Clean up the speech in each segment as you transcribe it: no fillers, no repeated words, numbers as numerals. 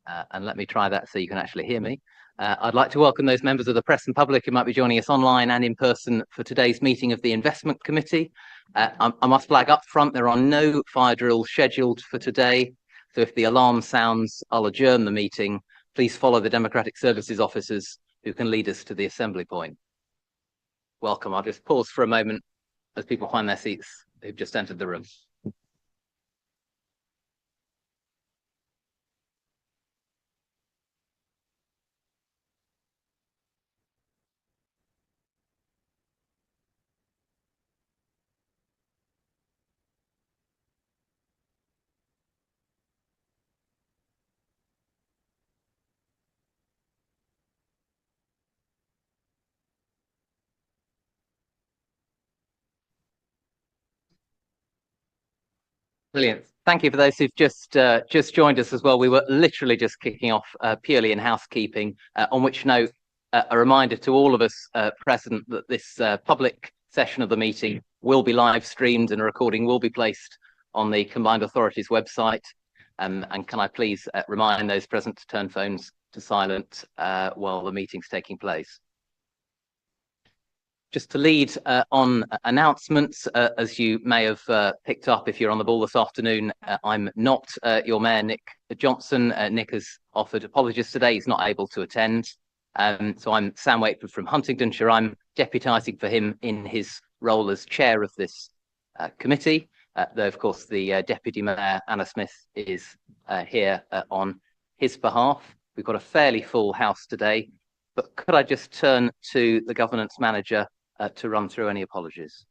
And let me try that so you can actually hear me. I'd like to welcome those members of the press and public who might be joining us online and in person for today's meeting of the Investment Committee. I must flag up front, there are no fire drills scheduled for today. So if the alarm sounds, I'll adjourn the meeting. Please follow the Democratic Services officers who can lead us to the assembly point. Welcome. I'll just pause for a moment as people find their seats who've just entered the room. Brilliant. Thank you for those who've just joined us as well. We were literally just kicking off purely in housekeeping, on which note, a reminder to all of us present that this public session of the meeting will be live streamed and a recording will be placed on the Combined Authorities website. And can I please remind those present to turn phones to silent while the meeting's taking place. Just to lead on announcements, as you may have picked up if you're on the ball this afternoon, I'm not your Mayor, Nick Johnson. Nick has offered apologies today. He's not able to attend. So I'm Sam Wakeford from Huntingdonshire. I'm deputising for him in his role as chair of this committee, though, of course, the Deputy Mayor, Anna Smith, is here on his behalf. We've got a fairly full house today, but could I just turn to the Governance Manager to run through any apologies?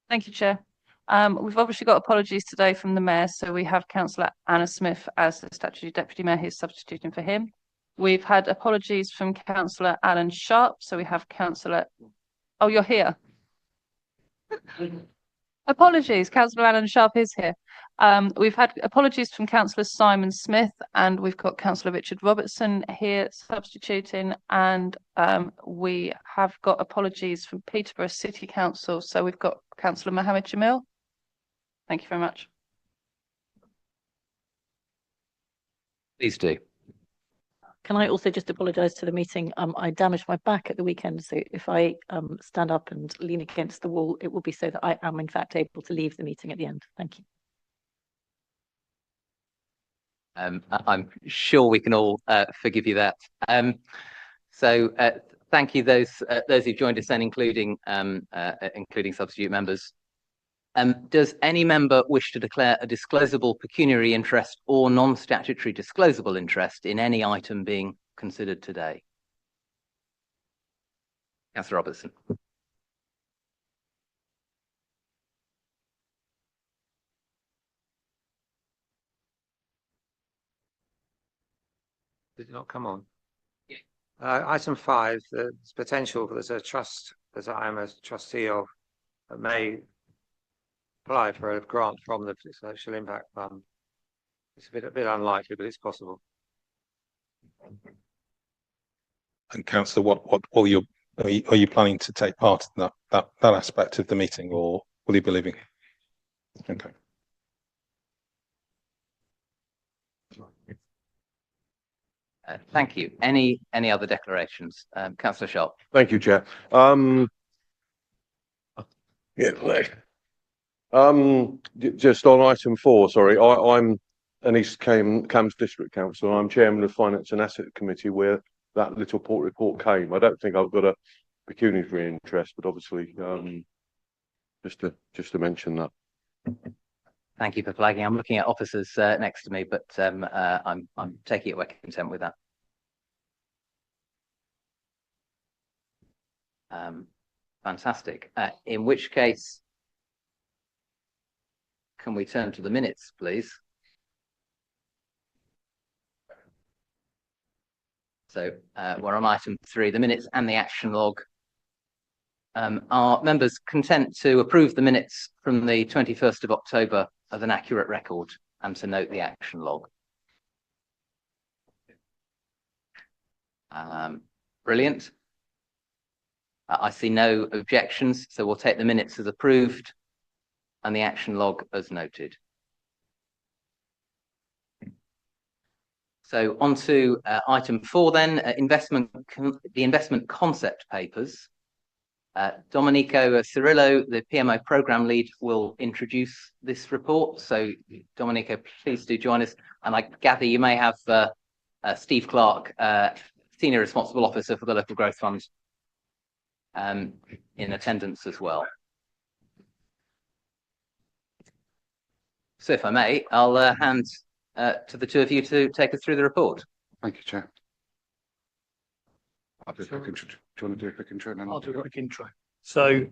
Thank you, Chair. We've obviously got apologies today from the Mayor, so we have Councillor Anna Smith as the Statutory Deputy Mayor who's substituting for him. We've had apologies from Councillor Alan Sharp, so we have Councillor... Oh, you're here. Apologies, Councillor Alan Sharp is here. We've had apologies from Councillor Simon Smith, and we've got Councillor Richard Robertson here substituting, and we have got apologies from Peterborough City Council, so we've got Councillor Mohammed Jamil. Thank you very much. Please do. Can I also just apologise to the meeting? I damaged my back at the weekend, so if I stand up and lean against the wall, it will be so that I am in fact able to leave the meeting at the end. Thank you. I'm sure we can all forgive you that. So thank you those who've joined us, and including substitute members. Does any member wish to declare a disclosable pecuniary interest or non-statutory disclosable interest in any item being considered today? Councillor Robertson. Did it not come on? Yeah. Item 5, there's potential, there's a trust that I am a trustee of that may apply for a grant from the Social Impact Fund. It's a bit unlikely, but it's possible. And Councillor, what are you planning to take part in that aspect of the meeting, or will you be leaving? Okay. Thank you. Any other declarations? Councillor Sharp. Thank you, Chair. Just on item 4, sorry, I'm an East Cambs District Councillor. I'm chairman of Finance and Asset Committee where that little port report came. I don't think I've got a pecuniary interest, but obviously just to mention that. Thank you for flagging. I'm looking at officers next to me, but I'm taking it we're content with that. Fantastic. In which case, can we turn to the minutes, please? So we're on item 3, the minutes and the action log. Are members content to approve the minutes from the 21st of October as an accurate record and to note the action log? Brilliant. I see no objections, so we'll take the minutes as approved. and the action log as noted. So on to item 4 then, the investment concept papers. Domenico Cirillo, the PMO program lead, will introduce this report. So Domenico, please do join us. And I gather you may have Steve Clark, Senior Responsible Officer for the Local Growth Fund, in attendance as well. So if I may, I'll hand to the two of you to take us through the report. Thank you, Chair. I'll do a quick intro. Do you want to do a quick intro? I'll do a quick intro. So,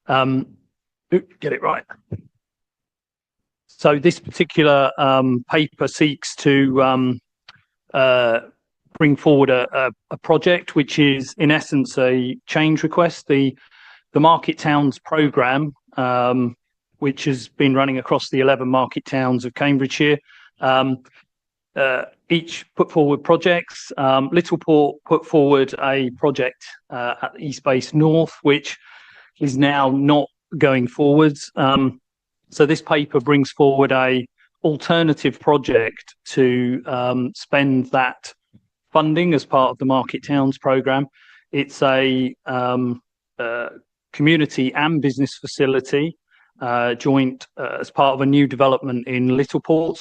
get it right. So this particular paper seeks to bring forward a project which is in essence a change request. The Market Towns programme, which has been running across the 11 market towns of Cambridgeshire, each put forward projects. Littleport put forward a project at East Base North, which is now not going forwards. So this paper brings forward a alternative project to spend that funding as part of the Market Towns programme. It's a community and business facility joint as part of a new development in Littleport.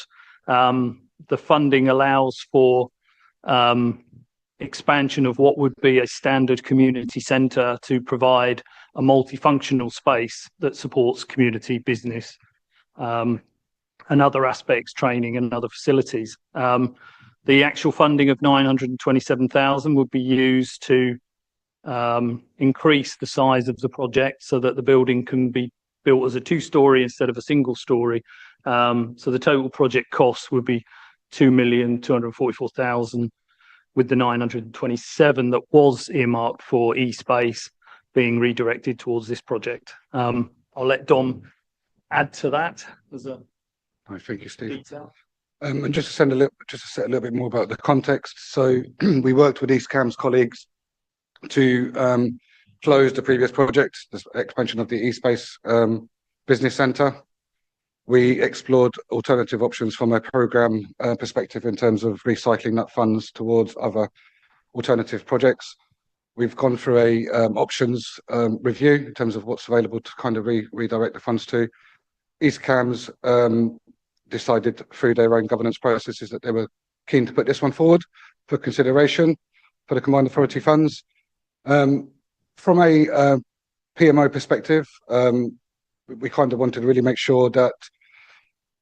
The funding allows for expansion of what would be a standard community centre to provide a multifunctional space that supports community business and other aspects, training and other facilities. The actual funding of 927,000 would be used to increase the size of the project so that the building can be built as a 2-storey instead of a single storey. So the total project cost would be 2,244,000, with the 927 that was earmarked for East Base being redirected towards this project. I'll let Dom add to that as a Thank you, Steve. detail. And just to set a little bit more about the context. So we worked with East Cams colleagues to close the previous project, the expansion of the East Base Business Centre. We explored alternative options from a programme perspective in terms of recycling that funds towards other alternative projects. We've gone through a options review in terms of what's available to kind of redirect the funds to. East Cams decided through their own governance processes that they were keen to put this one forward for consideration for the combined authority funds. From a PMO perspective, we kind of wanted to really make sure that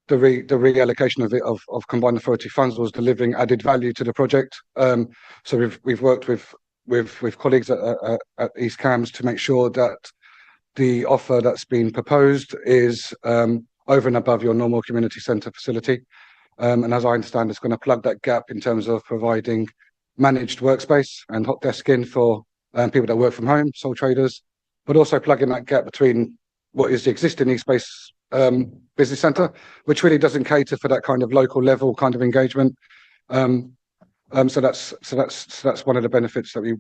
the reallocation of combined authority funds was delivering added value to the project. So we've worked with colleagues at East Cams to make sure that the offer that's been proposed is over and above your normal community centre facility. And as I understand, it's going to plug that gap in terms of providing managed workspace and hot desking for people that work from home, sole traders, but also plugging that gap between what is the existing East Base business centre, which really doesn't cater for that kind of local level kind of engagement. So that's one of the benefits that we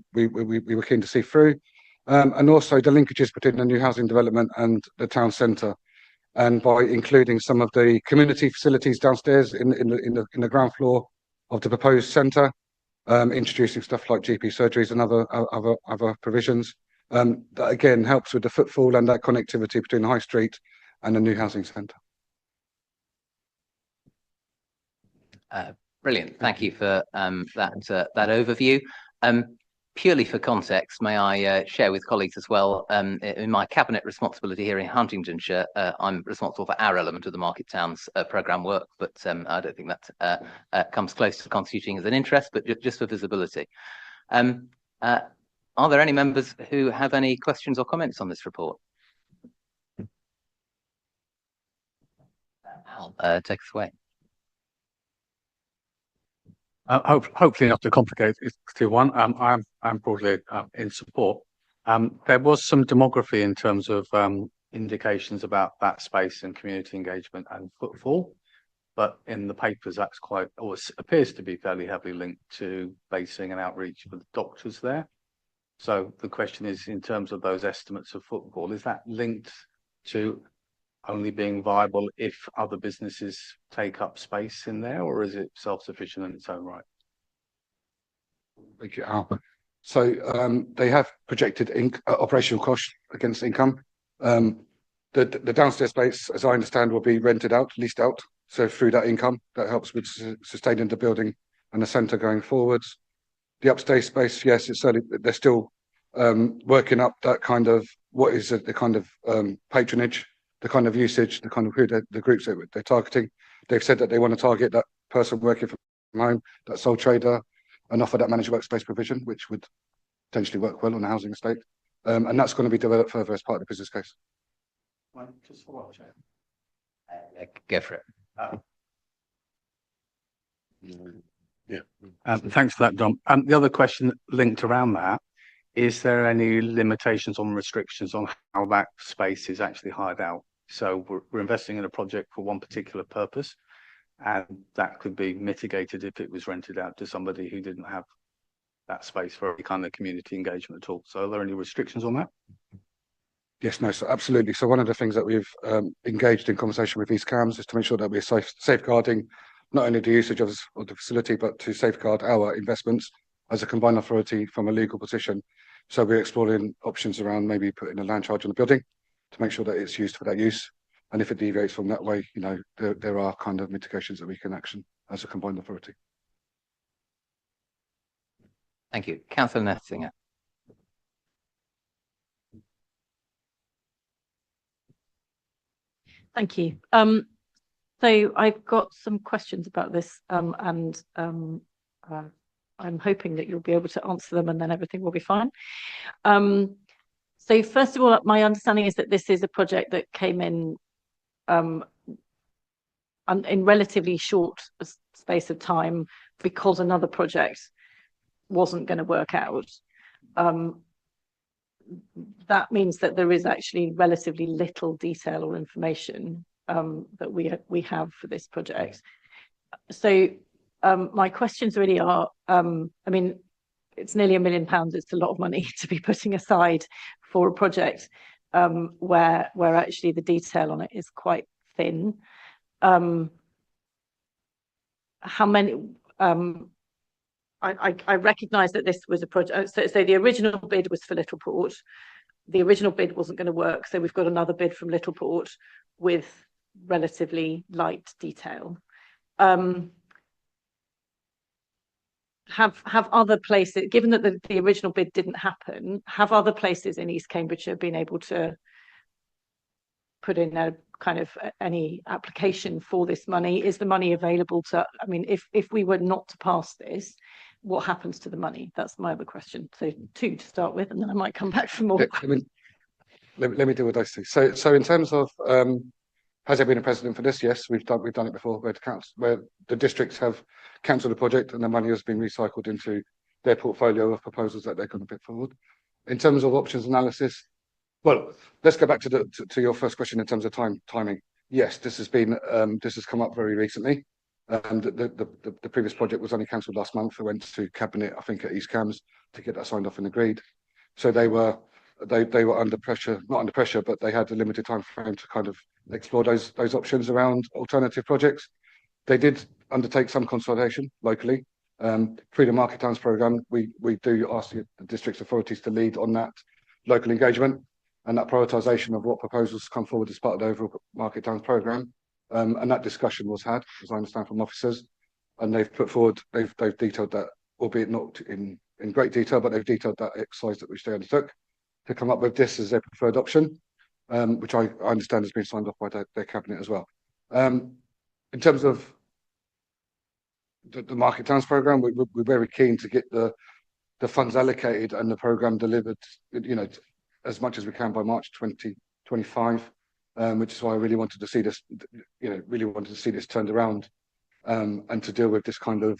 were keen to see through, and also the linkages between the new housing development and the town centre, and by including some of the community facilities downstairs in the ground floor of the proposed centre, introducing stuff like GP surgeries and other provisions. That again helps with the footfall and that connectivity between the High Street and the new housing centre. Brilliant. Thank you for that overview. Purely for context, may I share with colleagues as well, in my cabinet responsibility here in Huntingdonshire, I'm responsible for our element of the Market Towns programme work, but I don't think that comes close to constituting as an interest, but just for visibility. Are there any members who have any questions or comments on this report? I'll take us away. Hopefully not to complicate it too one. I'm broadly in support. There was some demography in terms of indications about that space and community engagement and footfall, but in the papers that's quite, or appears to be fairly heavily linked to basing and outreach for the doctors there. So the question is, in terms of those estimates of footfall, is that linked to only being viable if other businesses take up space in there, or is it self-sufficient in its own right? Thank you, Al. So they have projected operational costs against income. The downstairs space, as I understand, will be rented out, leased out. So through that income, that helps with sustaining the building and the centre going forwards. The upstairs space, yes, it's certainly, they're still working up that kind of, what is it, the kind of patronage, the kind of usage, the kind of who the groups that they're targeting. They've said that they want to target that person working from home, that sole trader, and offer that managed workspace provision, which would potentially work well on a housing estate. And that's going to be developed further as part of the business case. Just follow up, Chair. Go for it. Thanks for that, Dom. The other question linked around that, is there any limitations on restrictions on how that space is actually hired out? So we're investing in a project for one particular purpose, and that could be mitigated if it was rented out to somebody who didn't have that space for any kind of community engagement at all. So are there any restrictions on that? Yes, no, so absolutely. So one of the things that we've engaged in conversation with East Cams is to make sure that we're safeguarding not only the usage of the facility, but to safeguard our investments as a combined authority from a legal position. So we're exploring options around maybe putting a land charge on the building to make sure that it's used for that use. And if it deviates from that way, you know, there are kind of mitigations that we can action as a combined authority. Thank you. Councillor Nethsinger. Thank you. So I've got some questions about this, and I'm hoping that you'll be able to answer them and then everything will be fine. So first of all, my understanding is that this is a project that came in relatively short space of time because another project wasn't going to work out. That means that there is actually relatively little detail or information that we have for this project. So my questions really are, I mean, it's nearly £1 million. It's a lot of money to be putting aside for a project where actually the detail on it is quite thin. How many? I recognise that this was a project. So the original bid was for Littleport. The original bid wasn't going to work, so we've got another bid from Littleport with relatively light detail. Have other places, given that the original bid didn't happen, have other places in East Cambridgeshire been able to put in a kind of any application for this money? Is the money available to, I mean, if we were not to pass this, what happens to the money? That's my other question. So 2 to start with, and then I might come back for more. Let me deal with those two. So in terms of has there been a precedent for this? Yes, we've done it before, where the districts have cancelled a project and the money has been recycled into their portfolio of proposals that they're going to put forward. In terms of options analysis, well, let's go back to your first question in terms of timing. Yes, this has come up very recently. The previous project was only cancelled last month. It went to cabinet, I think, at East Cams to get that signed off and agreed. So they were under pressure, not under pressure, but they had a limited time frame to kind of explore those options around alternative projects. They did undertake some consultation locally. Through the Market Towns programme, we do ask the district's authorities to lead on that local engagement and that prioritisation of what proposals come forward as part of the overall Market Towns programme. And that discussion was had, as I understand from officers, and they've put forward, they've detailed that, albeit not in great detail, but they've detailed that exercise that which they undertook to come up with this as their preferred option, which I understand has been signed off by their cabinet as well. In terms of the Market Towns programme, we're very keen to get the funds allocated and the programme delivered, you know, as much as we can by March 2025, which is why I really wanted to see this, turned around and to deal with this kind of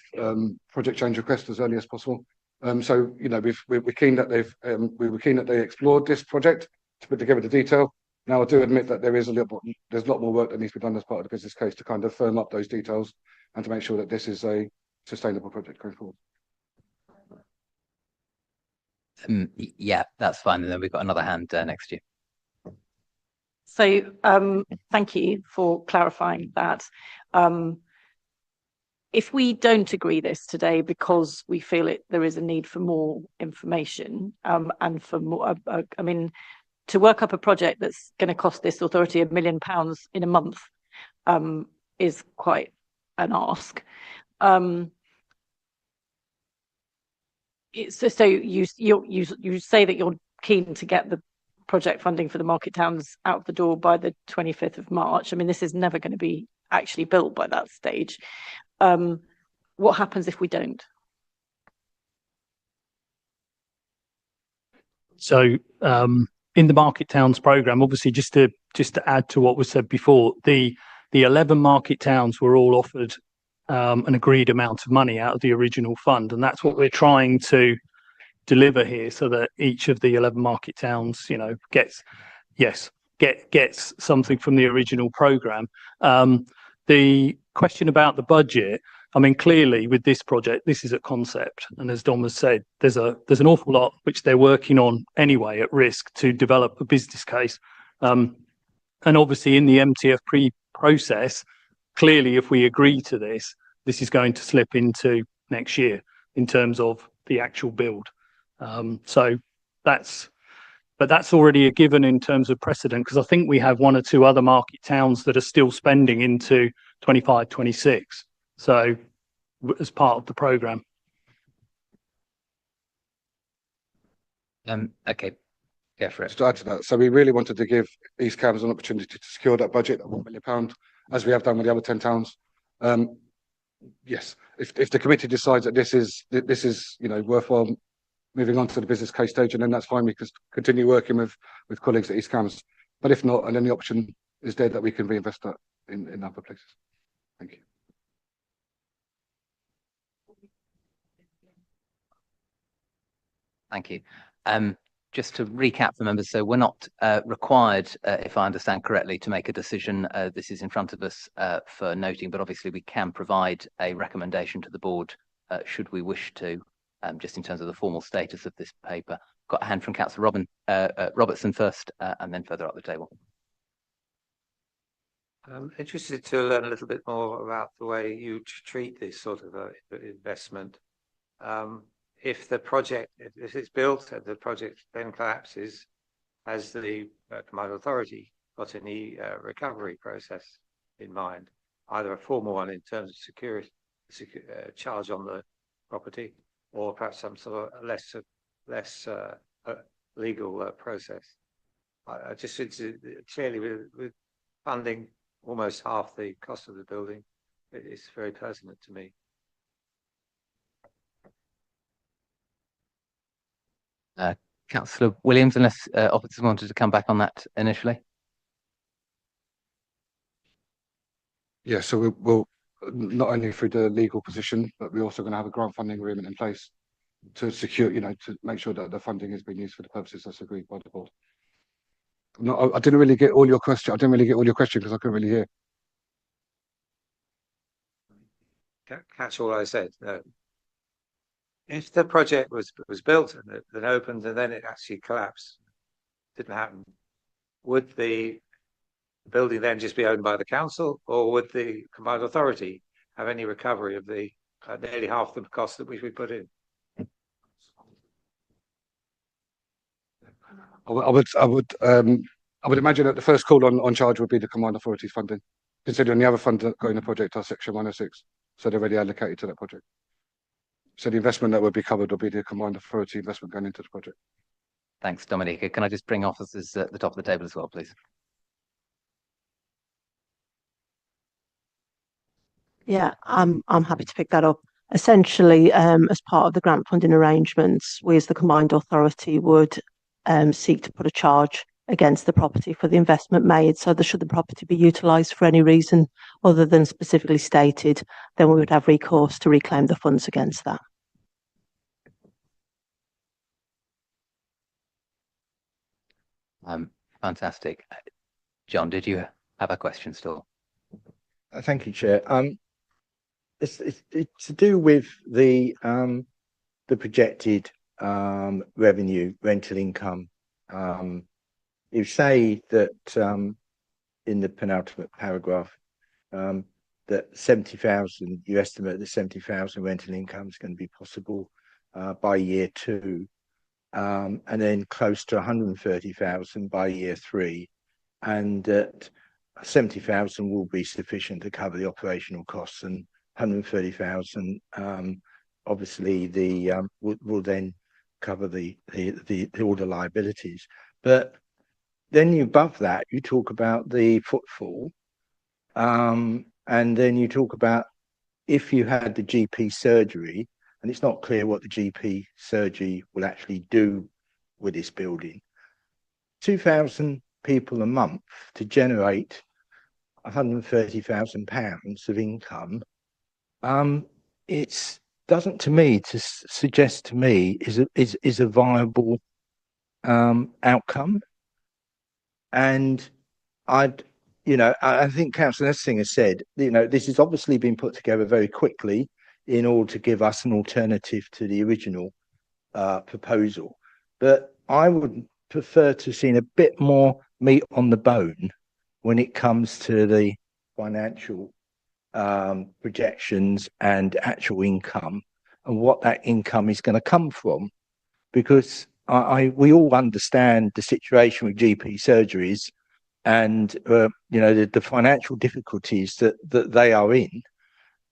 project change request as early as possible. So, you know, we're keen that they explored this project to put together the detail. Now, I do admit that there's a lot more work that needs to be done as part of the business case to kind of firm up those details and to make sure that this is a sustainable project going forward. Yeah, that's fine. And then we've got another hand next to you. So thank you for clarifying that. If we don't agree this today because we feel there is a need for more information and for more, I mean, to work up a project that's going to cost this authority £1 million in a month is quite an ask. So you say that you're keen to get the project funding for the market towns out the door by the 25th of March. I mean, this is never going to be actually built by that stage. What happens if we don't? So in the Market Towns programme, obviously just to add to what was said before, the 11 market towns were all offered an agreed amount of money out of the original fund, and that's what we're trying to deliver here, so that each of the 11 market towns, you know, gets something from the original programme. The question about the budget, I mean, clearly with this project, this is a concept, and as Dom has said, there's an awful lot which they're working on anyway at risk to develop a business case, and obviously in the MTF process, clearly if we agree to this is going to slip into next year in terms of the actual build. So that's already a given in terms of precedent, because I think we have one or two other market towns that are still spending into 25, 26. So as part of the programme. Okay, go for it. Just to add to that, so we really wanted to give East Cambs an opportunity to secure that budget of £1 million, as we have done with the other 10 towns. Yes, if the committee decides that this is you know worthwhile moving on to the business case stage, and then that's fine. We can continue working with colleagues at East Cambs. But if not, and then the option is there that we can reinvest that in other places. Thank you. Thank you. Just to recap for members, so we're not required, if I understand correctly, to make a decision. This is in front of us for noting, but obviously we can provide a recommendation to the board should we wish to, just in terms of the formal status of this paper. Got a hand from Councillor Robertson first, and then further up the table. I'm interested to learn a little bit more about the way you treat this sort of investment. If the project, if it's built and the project then collapses, has the combined authority got any recovery process in mind, either a formal one in terms of security charge on the property, or perhaps some sort of less legal process? I just clearly with funding almost half the cost of the building, it's very pertinent to me. Councillor Williams, unless officers wanted to come back on that initially. Yeah, so we'll not only through the legal position, but we're also going to have a grant funding agreement in place to secure, you know, to make sure that the funding is being used for the purposes that's agreed by the board. No, I didn't really get all your question. I didn't really get all your question because I couldn't really hear. Catch all I said. No. If the project was built and then opened and then it actually collapsed, didn't happen, would the building then just be owned by the council, or would the combined authority have any recovery of the nearly half the cost that we put in? I would imagine that the first call on charge would be the combined authority's funding, considering the other funds that go in the project are Section 106, so they're already allocated to that project. So the investment that would be covered will be the combined authority investment going into the project. Thanks, Dominica. Can I just bring officers at the top of the table as well, please? Yeah, I'm happy to pick that up. Essentially, as part of the grant funding arrangements, we as the combined authority would seek to put a charge against the property for the investment made. So that should the property be utilised for any reason other than specifically stated, then we would have recourse to reclaim the funds against that. Fantastic. John, did you have a question still? Thank you, Chair. It's to do with the projected revenue, rental income you say that in the penultimate paragraph that 70,000, you estimate that 70,000 rental income is going to be possible by year 2, and then close to 130,000 by year 3, and that 70,000 will be sufficient to cover the operational costs, and 130,000 obviously will then cover all the liabilities. But then above that, you talk about the footfall, and then you talk about if you had the GP surgery, and it's not clear what the GP surgery will actually do with this building. 2,000 people a month to generate £130,000 of income. It doesn't to me to suggest to me is a viable outcome. And I think Councillor Essing has said, this has obviously been put together very quickly in order to give us an alternative to the original proposal. But I would prefer to see a bit more meat on the bone when it comes to the financial projections and actual income, and what that income is going to come from, because we all understand the situation with GP surgeries and the financial difficulties that they are in,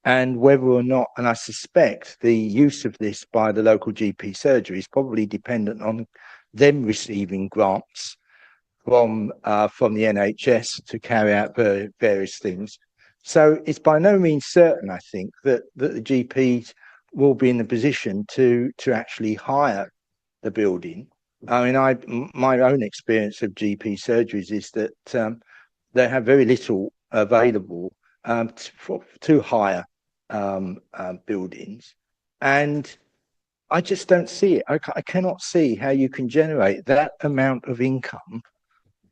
and whether or not, and I suspect the use of this by the local GP surgery is probably dependent on them receiving grants from the NHS to carry out various things. So it's by no means certain, I think, that the GPs will be in a position to actually hire the building. I mean, my own experience of GP surgeries is that they have very little available to hire buildings, and I just don't see it. I cannot see how you can generate that amount of income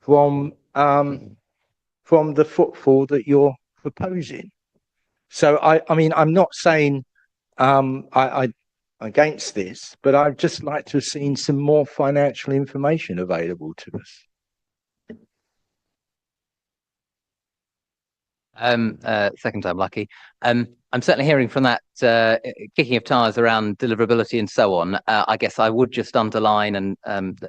from the footfall that you're proposing. So I mean, I'm not saying I against this, but I'd just like to have seen some more financial information available to us. Second time lucky. I'm certainly hearing from that kicking of tires around deliverability and so on. I guess I would just underline and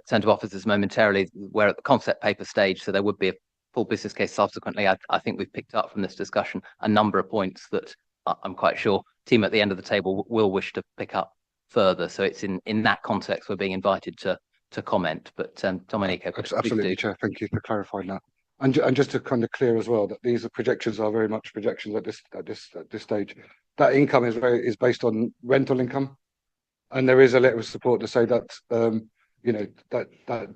turn to officers momentarily. We're at the concept paper stage, so there would be a full business case subsequently. I think we've picked up from this discussion a number of points that I'm quite sure team at the end of the table will wish to pick up further. So it's in that context we're being invited to comment. But Domenico, absolutely, Chair. Thank you for clarifying that. And just to kind of clear as well that these projections are very much projections at this stage. That income is based on rental income, and there is a letter of support to say that that the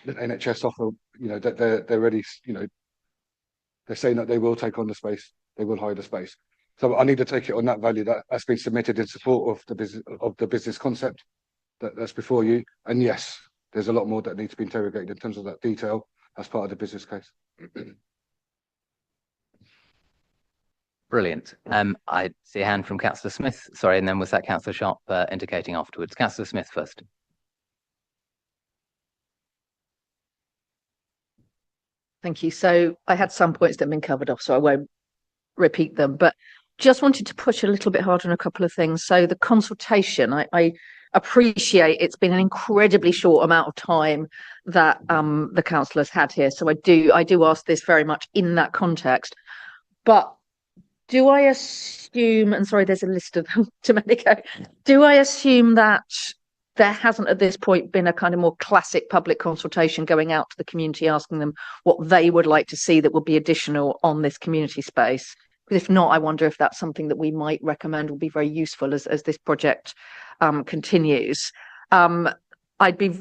NHS offer, that they're ready, they're saying that they will take on the space, they will hire the space. So I need to take it on that value that's been submitted in support of the business concept that's before you. And yes, there's a lot more that needs to be interrogated in terms of that detail as part of the business case. Brilliant. I see a hand from Councillor Smith. Sorry, and then was that Councillor Sharp indicating afterwards? Councillor Smith first. Thank you. So I had some points that have been covered off, so I won't repeat them, but just wanted to push a little bit harder on a couple of things. So the consultation, I appreciate it's been an incredibly short amount of time that the councillors had here. So I do ask this very much in that context. But do I assume, and sorry, there's a list of them, Domenico, do I assume that there hasn't at this point been a kind of more classic public consultation going out to the community, asking them what they would like to see that would be additional on this community space? Because if not, I wonder if that's something that we might recommend will be very useful as this project continues. I'd be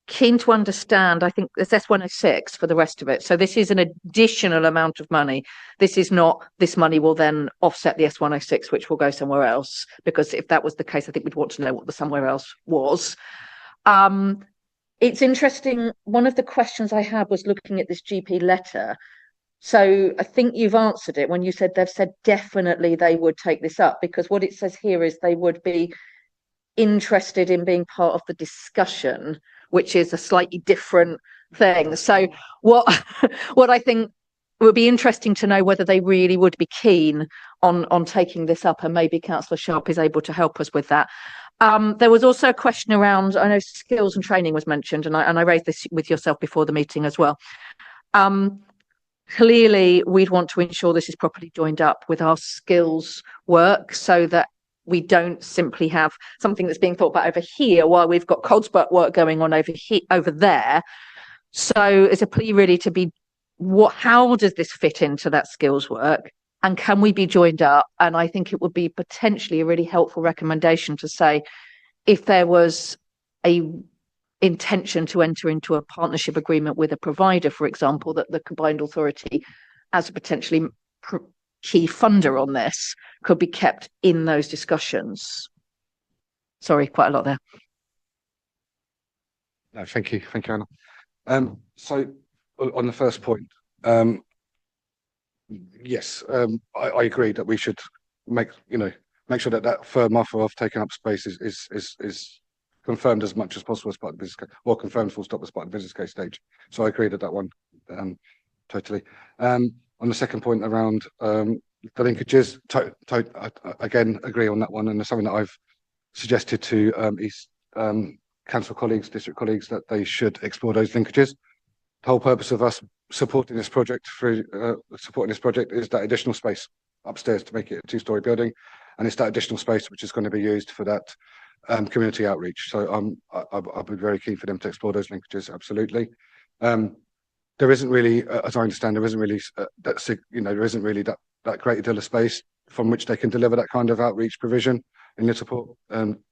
keen to understand, I think there's S106 for the rest of it. So this is an additional amount of money. This is not, this money will then offset the S106, which will go somewhere else. Because if that was the case, I think we'd want to know what the somewhere else was. It's interesting. One of the questions I had was looking at this GP letter. So I think you've answered it when you said they've said definitely they would take this up, because what it says here is they would be interested in being part of the discussion, which is a slightly different thing. So what what I think would be interesting to know whether they really would be keen on taking this up, and maybe Councillor Sharp is able to help us with that. There was also a question around, I know skills and training was mentioned, and I raised this with yourself before the meeting as well. Clearly, we'd want to ensure this is properly joined up with our skills work, so that we don't simply have something that's being thought about over here while we've got Codsbert work going on over there. So it's a plea really to be, how does this fit into that skills work, and can we be joined up? And I think it would be potentially a really helpful recommendation to say, if there was a intention to enter into a partnership agreement with a provider, for example, that the combined authority as a potentially key funder on this could be kept in those discussions. Sorry, quite a lot there. No, thank you, Anna. So on the first point, yes, I agree that we should make sure that firm offer of taking up space is confirmed as much as possible as part of the business case, or confirmed full stop as part of the business case stage. So I agree that one totally. On the second point around the linkages, again agree on that one, and there's something that I've suggested to council colleagues, district colleagues, that they should explore those linkages. The whole purpose of us supporting this project is that additional space upstairs to make it a two-storey building, and it's that additional space which is going to be used for that community outreach. So I'll be very keen for them to explore those linkages. Absolutely. There isn't really, as I understand, there isn't really that great deal of space from which they can deliver that kind of outreach provision in Littleport.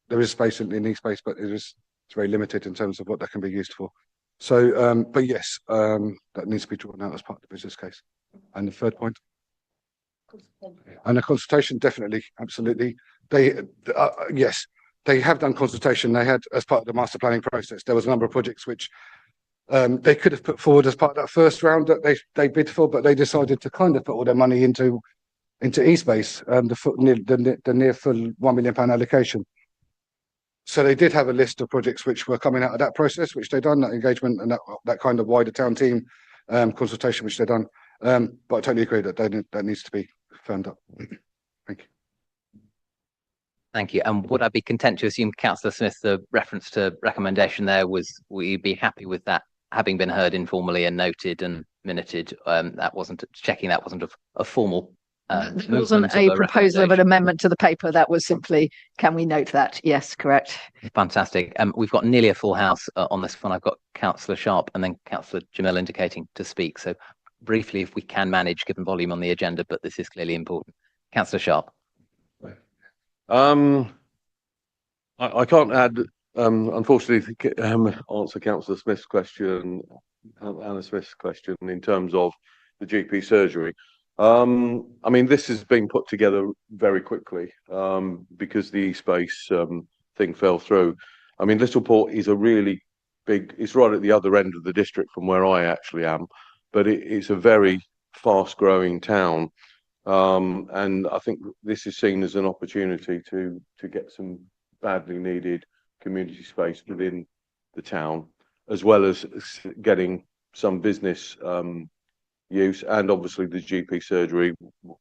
There is space in East Space, but it's very limited in terms of what that can be used for. So, but yes, that needs to be drawn out as part of the business case. And the third point, and the consultation, definitely, absolutely. Yes, they have done consultation. They had, as part of the master planning process, there was a number of projects which they could have put forward as part of that first round that they bid for, but they decided to kind of put all their money into East Space, the near full £1 million allocation. So they did have a list of projects which were coming out of that process, which they've done, that engagement and that kind of wider town team consultation, which they've done. But I totally agree that that needs to be firmed up. Thank you. Thank you. And would I be content to assume, Councillor Smith, the reference to recommendation there was, will you be happy with that having been heard informally and noted and minuted? That wasn't a formal. It wasn't a proposal of an amendment to the paper. That was simply, can we note that? Yes, correct. Fantastic. We've got nearly a full house on this one. I've got Councillor Sharp and then Councillor Jamil indicating to speak. So briefly, if we can manage, given volume on the agenda, but this is clearly important. Councillor Sharp. I can't add, unfortunately, answer Councillor Smith's question, Anna Smith's question, in terms of the GP surgery. I mean, this has been put together very quickly because the E-Space thing fell through. I mean, Littleport is a really big, it's right at the other end of the district from where I actually am, but it's a very fast growing town. And I think this is seen as an opportunity to get some badly needed community space within the town, as well as getting some business use, and obviously the GP surgery,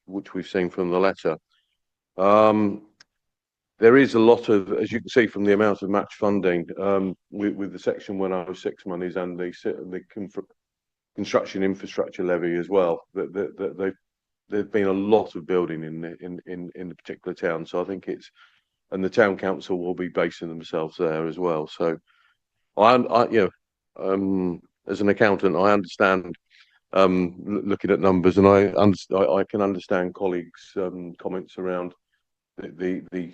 which we've seen from the letter. There is a lot of, as you can see from the amount of match funding with the Section 106 monies and the construction infrastructure levy as well. There's been a lot of building in the particular town, so I think and the town council will be basing themselves there as well. So, as an accountant, I understand looking at numbers, and I can understand colleagues' comments around the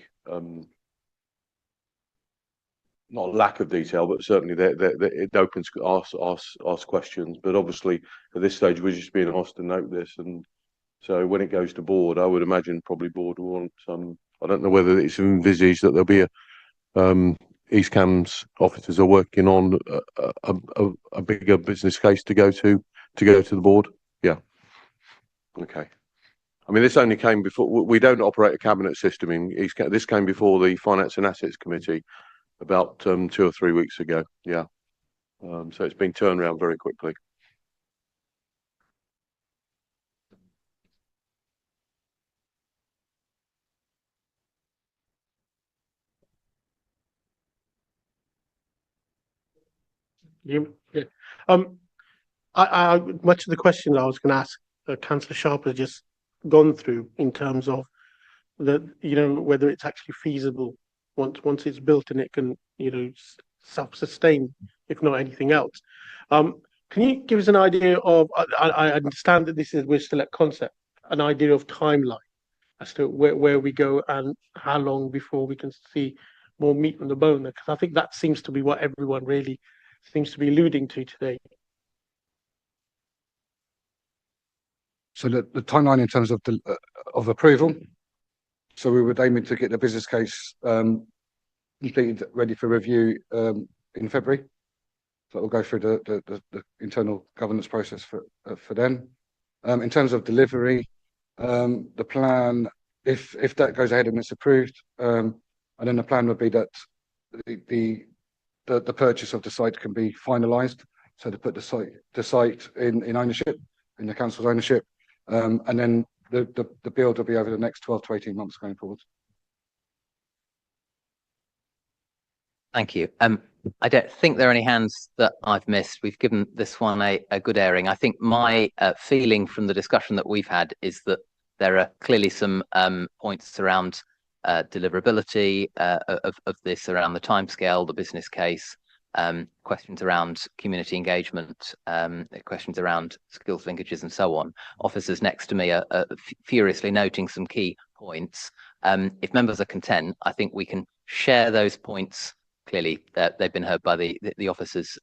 not lack of detail, but certainly it opens ask questions. But obviously, at this stage, we're just being asked to note this, and so when it goes to board, I would imagine probably board will want some. I don't know whether it's envisaged that there'll be East Cams officers are working on a bigger business case to go to the board. Yeah. Okay. I mean, this only came before. We don't operate a cabinet system in East Cam. This came before the Finance and Assets Committee about 2 or 3 weeks ago. Yeah. So it's been turned around very quickly. Yeah. I much of the question I was going to ask, Councillor Sharp has just gone through in terms of whether it's actually feasible once it's built and it can, self-sustain, if not anything else. Can you give us an idea of? I understand that we're still at concept, an idea of timeline as to where we go and how long before we can see more meat on the bone. Because I think that seems to be what everyone really seems to be alluding to today. So the timeline in terms of of approval. So we were aiming to get the business case completed, ready for review in February. So we'll go through the internal governance process for then. In terms of delivery, the plan, if that goes ahead and it's approved, and then the plan would be that the purchase of the site can be finalised. So to put the site in ownership, in the council's ownership, and then the build will be over the next 12 to 18 months going forward. Thank you. I don't think there are any hands that I've missed. We've given this one a good airing. I think my feeling from the discussion that we've had is that there are clearly some points around deliverability of this, around the timescale, the business case, questions around community engagement, questions around skills linkages and so on. Officers next to me are furiously noting some key points. If members are content, I think we can share those points. Clearly, they've been heard by the officers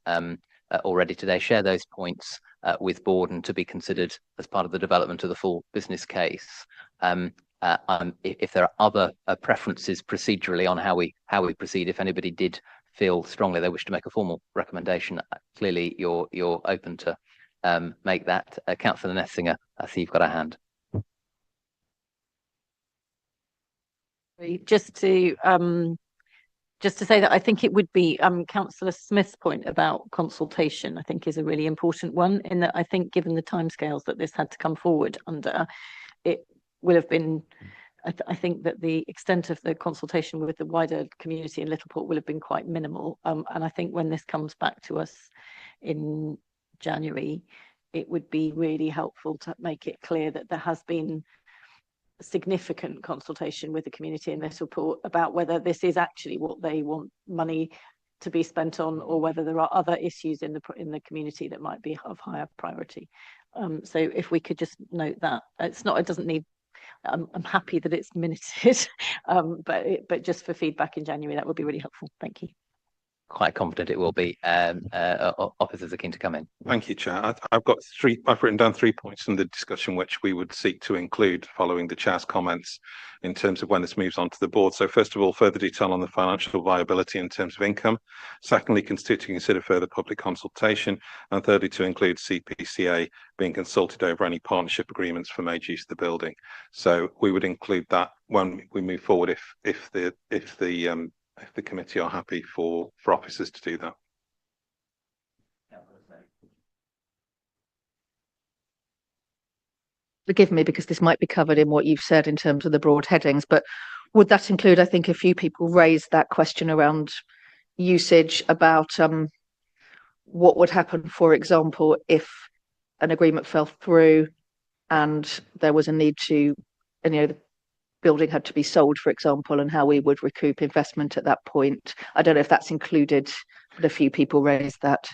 already today. Share those points with board and to be considered as part of the development of the full business case. If there are other preferences procedurally on how we proceed, if anybody did feel strongly they wish to make a formal recommendation, clearly you're open to make that. Councillor Nessinger, I see you've got a hand. Just to say that I think it would be Councillor Smith's point about consultation, I think is a really important one, in that I think given the timescales that this had to come forward under, it will have been, I think that the extent of the consultation with the wider community in Littleport will have been quite minimal. And I think when this comes back to us in January, it would be really helpful to make it clear that there has been significant consultation with the community in Littleport about whether this is actually what they want money to be spent on, or whether there are other issues in the community that might be of higher priority. So if we could just note that it doesn't need. I'm happy that it's minuted, but just for feedback in January, that would be really helpful. Thank you. Quite confident it will be. Officers are keen to come in. Thank you, Chair. I've written down 3 points in the discussion which we would seek to include following the Chair's comments in terms of when this moves on to the board. So first of all, further detail on the financial viability in terms of income. Secondly, to consider further public consultation. And thirdly, to include CPCA being consulted over any partnership agreements for made use of the building. So we would include that when we move forward if the committee are happy for officers to do that. Forgive me, because this might be covered in what you've said in terms of the broad headings, but would that include, I think a few people raised that question around usage about what would happen, for example, if an agreement fell through and there was a need to, the building had to be sold, for example, and how we would recoup investment at that point. I don't know if that's included, but a few people raised that.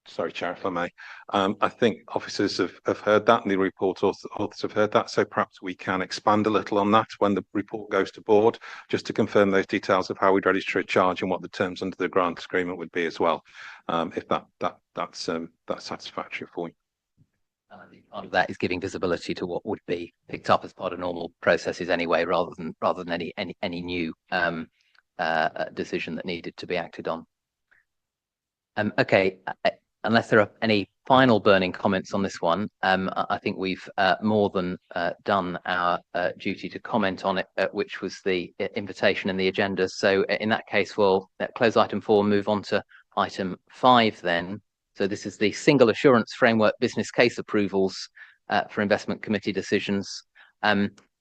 Sorry, Chair, if I may. I think officers have heard that, and the report authors have heard that. So perhaps we can expand a little on that when the report goes to board, just to confirm those details of how we'd register a charge and what the terms under the grant agreement would be as well. If that's satisfactory for you. I think part of that is giving visibility to what would be picked up as part of normal processes anyway, rather than any new decision that needed to be acted on. Okay, unless there are any final burning comments on this one, I think we've more than done our duty to comment on it, which was the invitation in the agenda. So in that case, we'll close item 4 and move on to item 5 then. So this is the single assurance framework business case approvals for investment committee decisions.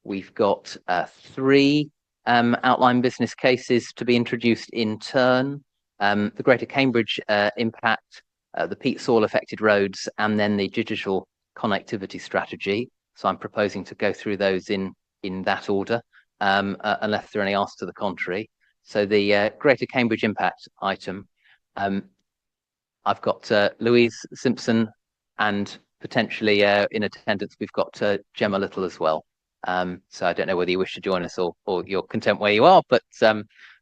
We've got 3 outline business cases to be introduced in turn. The Greater Cambridge impact, the peat soil affected roads, and then the digital connectivity strategy. So I'm proposing to go through those in that order, unless there are any asks to the contrary. So the Greater Cambridge impact item, I've got Louise Simpson, and potentially in attendance we've got Gemma Little as well. So I don't know whether you wish to join us or you're content where you are, but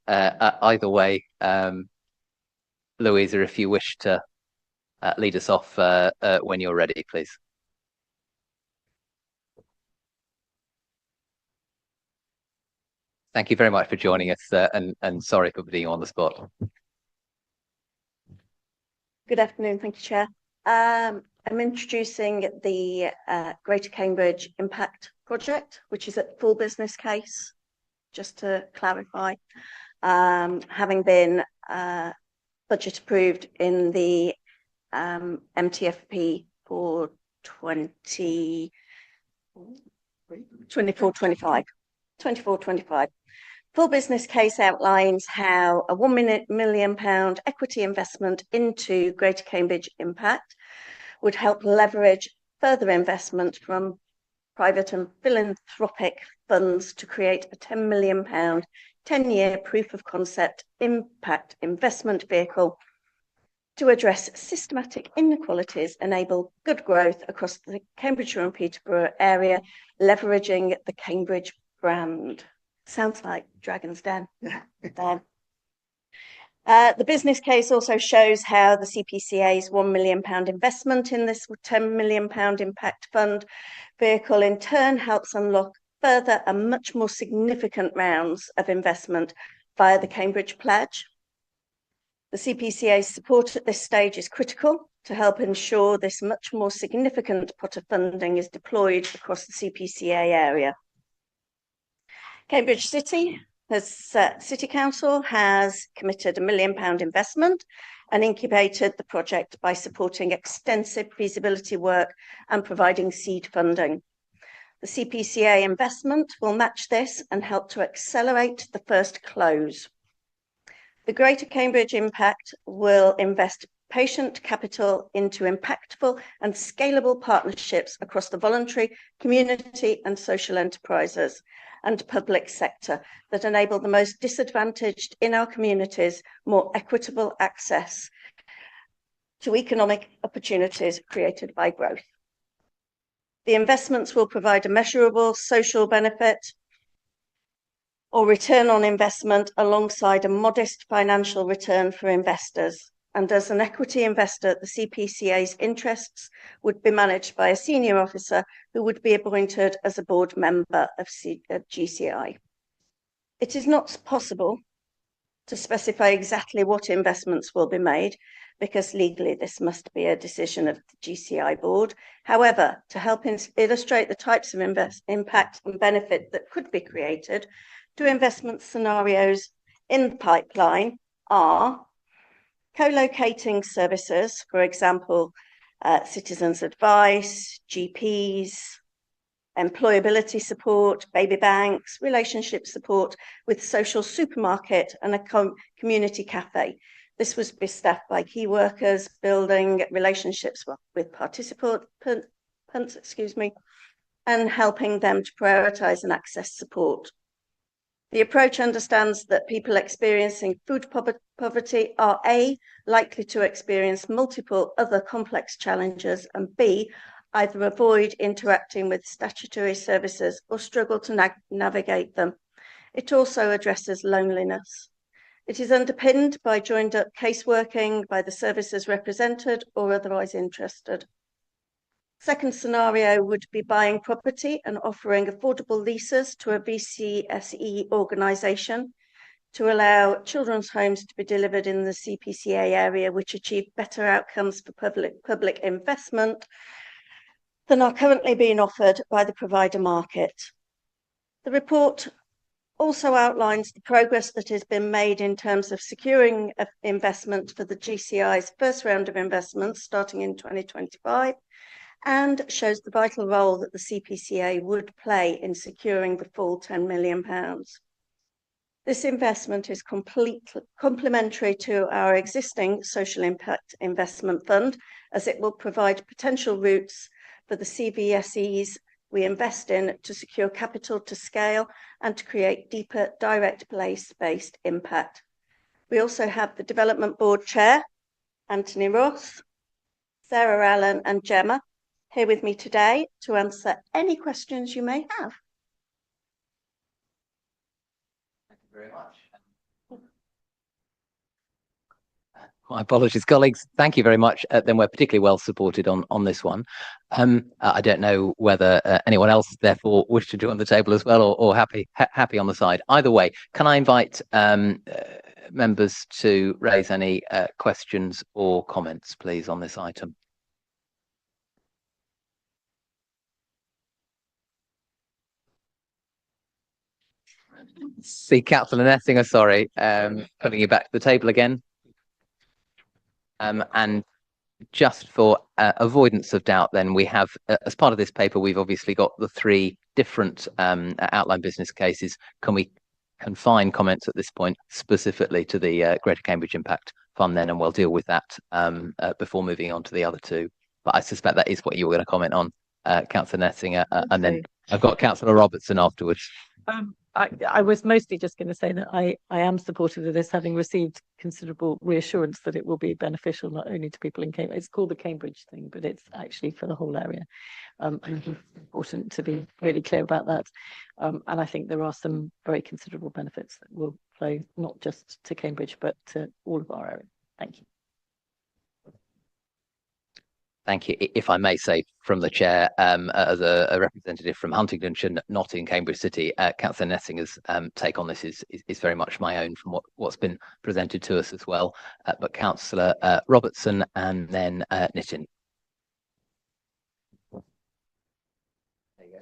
either way, Louisa, if you wish to lead us off when you're ready, please. Thank you very much for joining us, and sorry for putting you on the spot. Good afternoon, thank you, Chair. I'm introducing the Greater Cambridge Impact Project, which is at full business case, just to clarify, having been budget approved in the MTFP for 24-25. Full business case outlines how a £1 million equity investment into Greater Cambridge Impact would help leverage further investment from private and philanthropic funds to create a £10 million 10-year proof of concept impact investment vehicle to address systematic inequalities, enable good growth across the Cambridgeshire and Peterborough area, leveraging the Cambridge brand. Sounds like Dragon's Den. The business case also shows how the CPCA's £1 million investment in this £10 million impact fund vehicle in turn helps unlock further and much more significant rounds of investment via the Cambridge Pledge. The CPCA's support at this stage is critical to help ensure this much more significant pot of funding is deployed across the CPCA area. Cambridge City Council has committed £1 million investment and incubated the project by supporting extensive feasibility work and providing seed funding. The CPCA investment will match this and help to accelerate the first close. The Greater Cambridge Impact will invest patient capital into impactful and scalable partnerships across the voluntary, community and social enterprises and public sector that enable the most disadvantaged in our communities more equitable access to economic opportunities created by growth. The investments will provide a measurable social benefit or return on investment alongside a modest financial return for investors. And as an equity investor, the CPCA's interests would be managed by a senior officer who would be appointed as a board member of GCI. It is not possible to specify exactly what investments will be made because legally this must be a decision of the GCI board. However, to help illustrate the types of impact and benefit that could be created, 2 investment scenarios in the pipeline are co-locating services, for example, citizens advice, GPs, employability support, baby banks, relationship support with social supermarket and a community cafe. This would be staffed by key workers, building relationships with participants, and helping them to prioritise and access support. The approach understands that people experiencing food poverty are A, likely to experience multiple other complex challenges, and B, either avoid interacting with statutory services or struggle to navigate them. It also addresses loneliness. It is underpinned by joined up caseworking by the services represented or otherwise interested. Second scenario would be buying property and offering affordable leases to a VCSE organisation to allow children's homes to be delivered in the CPCA area, which achieve better outcomes for public investment than are currently being offered by the provider market. The report also outlines the progress that has been made in terms of securing investment for the GCI's first round of investments starting in 2025, and shows the vital role that the CPCA would play in securing the full £10 million. This investment is complementary to our existing Social Impact Investment Fund, as it will provide potential routes for the CVSEs we invest in to secure capital to scale and to create deeper direct place-based impact. We also have the Development Board Chair, Anthony Ross, Sarah Allen and Gemma here with me today to answer any questions you may have. Thank you very much. My apologies, colleagues. Thank you very much. Then we're particularly well supported on this one. I don't know whether anyone else therefore wish to join the table as well, or happy on the side. Either way, can I invite members to raise any questions or comments, please, on this item? See, Councillor Nessinger, sorry, putting you back to the table again. And just for avoidance of doubt, then we have, as part of this paper, we've obviously got the 3 different outline business cases. Can we confine comments at this point specifically to the Greater Cambridge Impact Fund then, and we'll deal with that before moving on to the other 2. But I suspect that is what you were going to comment on, Councillor Nessinger, and then I've got Councillor Robertson afterwards. I was mostly just going to say that I am supportive of this, having received considerable reassurance that it will be beneficial not only to people in Cambridge. It's called the Cambridge thing, but it's actually for the whole area. And it's important to be really clear about that. And I think there are some very considerable benefits that will flow not just to Cambridge, but to all of our area. Thank you. Thank you. If I may say from the chair, as a representative from Huntingdonshire, not in Cambridge City, Councillor Nessinger's take on this is very much my own from what's been presented to us as well. But Councillor Robertson and then Nitin.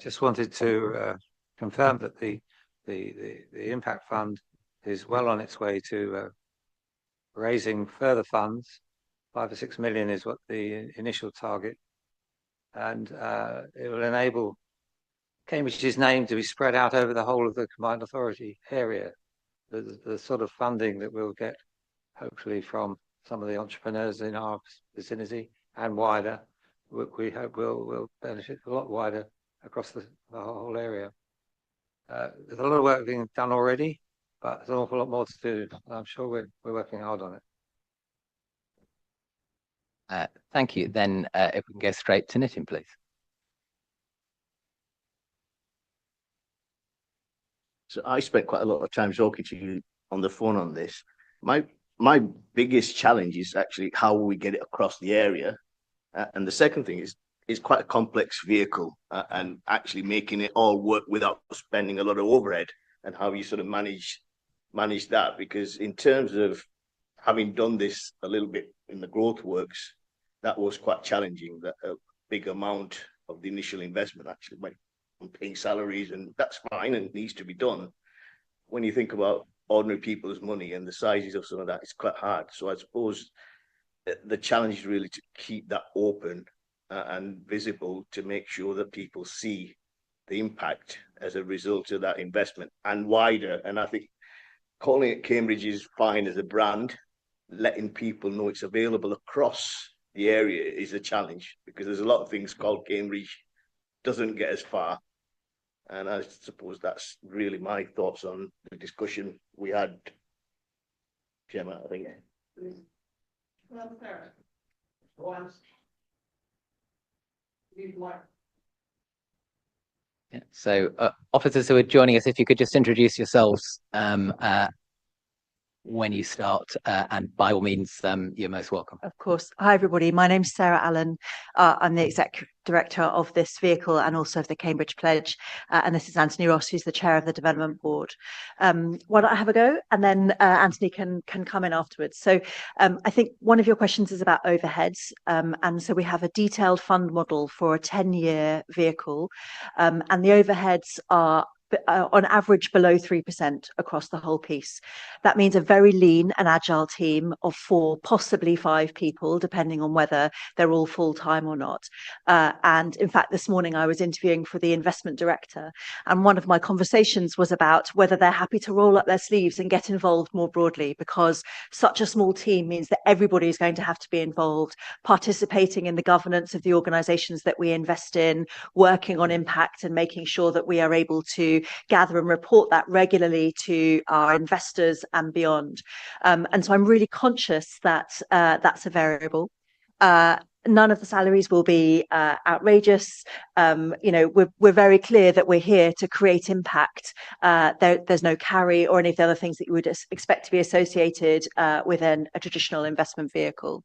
Just wanted to confirm that the Impact Fund is well on its way to raising further funds. 5 or 6 million is what the initial target, and it will enable Cambridge's name to be spread out over the whole of the combined authority area. The sort of funding that we'll get, hopefully from some of the entrepreneurs in our vicinity and wider, we hope will benefit a lot wider across the whole area. There's a lot of work being done already, but there's an awful lot more to do. I'm sure we're working hard on it. Thank you. Then if we can go straight to Nitin, please. So I spent quite a lot of time talking to you on the phone on this. My biggest challenge is actually how we get it across the area. And the second thing is quite a complex vehicle and actually making it all work without spending a lot of overhead, and how you sort of manage that. Because in terms of having done this a little bit in the growth works, that was quite challenging, that a big amount of the initial investment actually went on paying salaries, and that's fine and needs to be done. When you think about ordinary people's money and the sizes of some of that, it's quite hard. So I suppose the challenge is really to keep that open and visible, to make sure that people see the impact as a result of that investment and wider. And I think calling it Cambridge is fine as a brand. Letting people know it's available across the area is a challenge, because there's a lot of things called Cambridge doesn't get as far. And I suppose that's really my thoughts on the discussion we had. Gemma, I think. Yeah. So officers who are joining us, if you could just introduce yourselves when you start, and by all means, you're most welcome. Of course. Hi, everybody. My name's Sarah Allen. I'm the Executive Director of this vehicle and also of the Cambridge Pledge. And this is Anthony Ross, who's the Chair of the Development Board. Why don't I have a go? And then Anthony can come in afterwards. So I think one of your questions is about overheads. And so we have a detailed fund model for a 10-year vehicle. And the overheads are on average below 3% across the whole piece. That means a very lean and agile team of 4, possibly 5 people, depending on whether they're all full-time or not. And in fact, this morning I was interviewing for the investment director, and one of my conversations was about whether they're happy to roll up their sleeves and get involved more broadly, because such a small team means that everybody is going to have to be involved, participating in the governance of the organisations that we invest in, working on impact and making sure that we are able to gather and report that regularly to our investors and beyond. And so I'm really conscious that that's a variable. None of the salaries will be outrageous. We're very clear that we're here to create impact. There's no carry or any of the other things that you would expect to be associated with a traditional investment vehicle.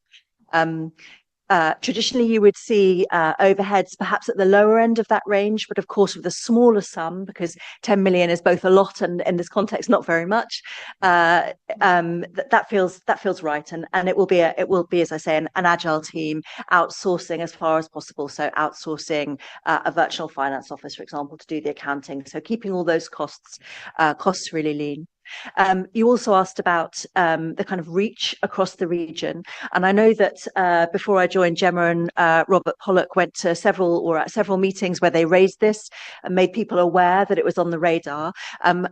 Traditionally, you would see overheads perhaps at the lower end of that range, but of course with a smaller sum, because 10 million is both a lot and in this context not very much. That feels right, and it will be, as I say, an agile team, outsourcing as far as possible. So outsourcing a virtual finance office, for example, to do the accounting. So keeping all those costs really lean. You also asked about the kind of reach across the region, and I know that before I joined, Gemma and Robert Pollock went to several meetings where they raised this and made people aware that it was on the radar. And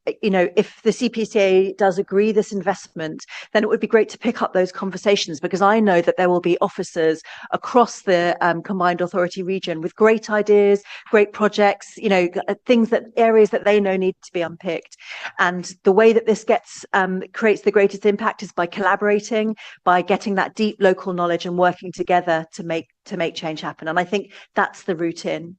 if the CPCA does agree this investment, then it would be great to pick up those conversations, because I know that there will be officers across the combined authority region with great ideas, great projects, areas that they know need to be unpicked. And the way that this creates the greatest impact is by collaborating, by getting that deep local knowledge and working together to make change happen. And I think that's the route in.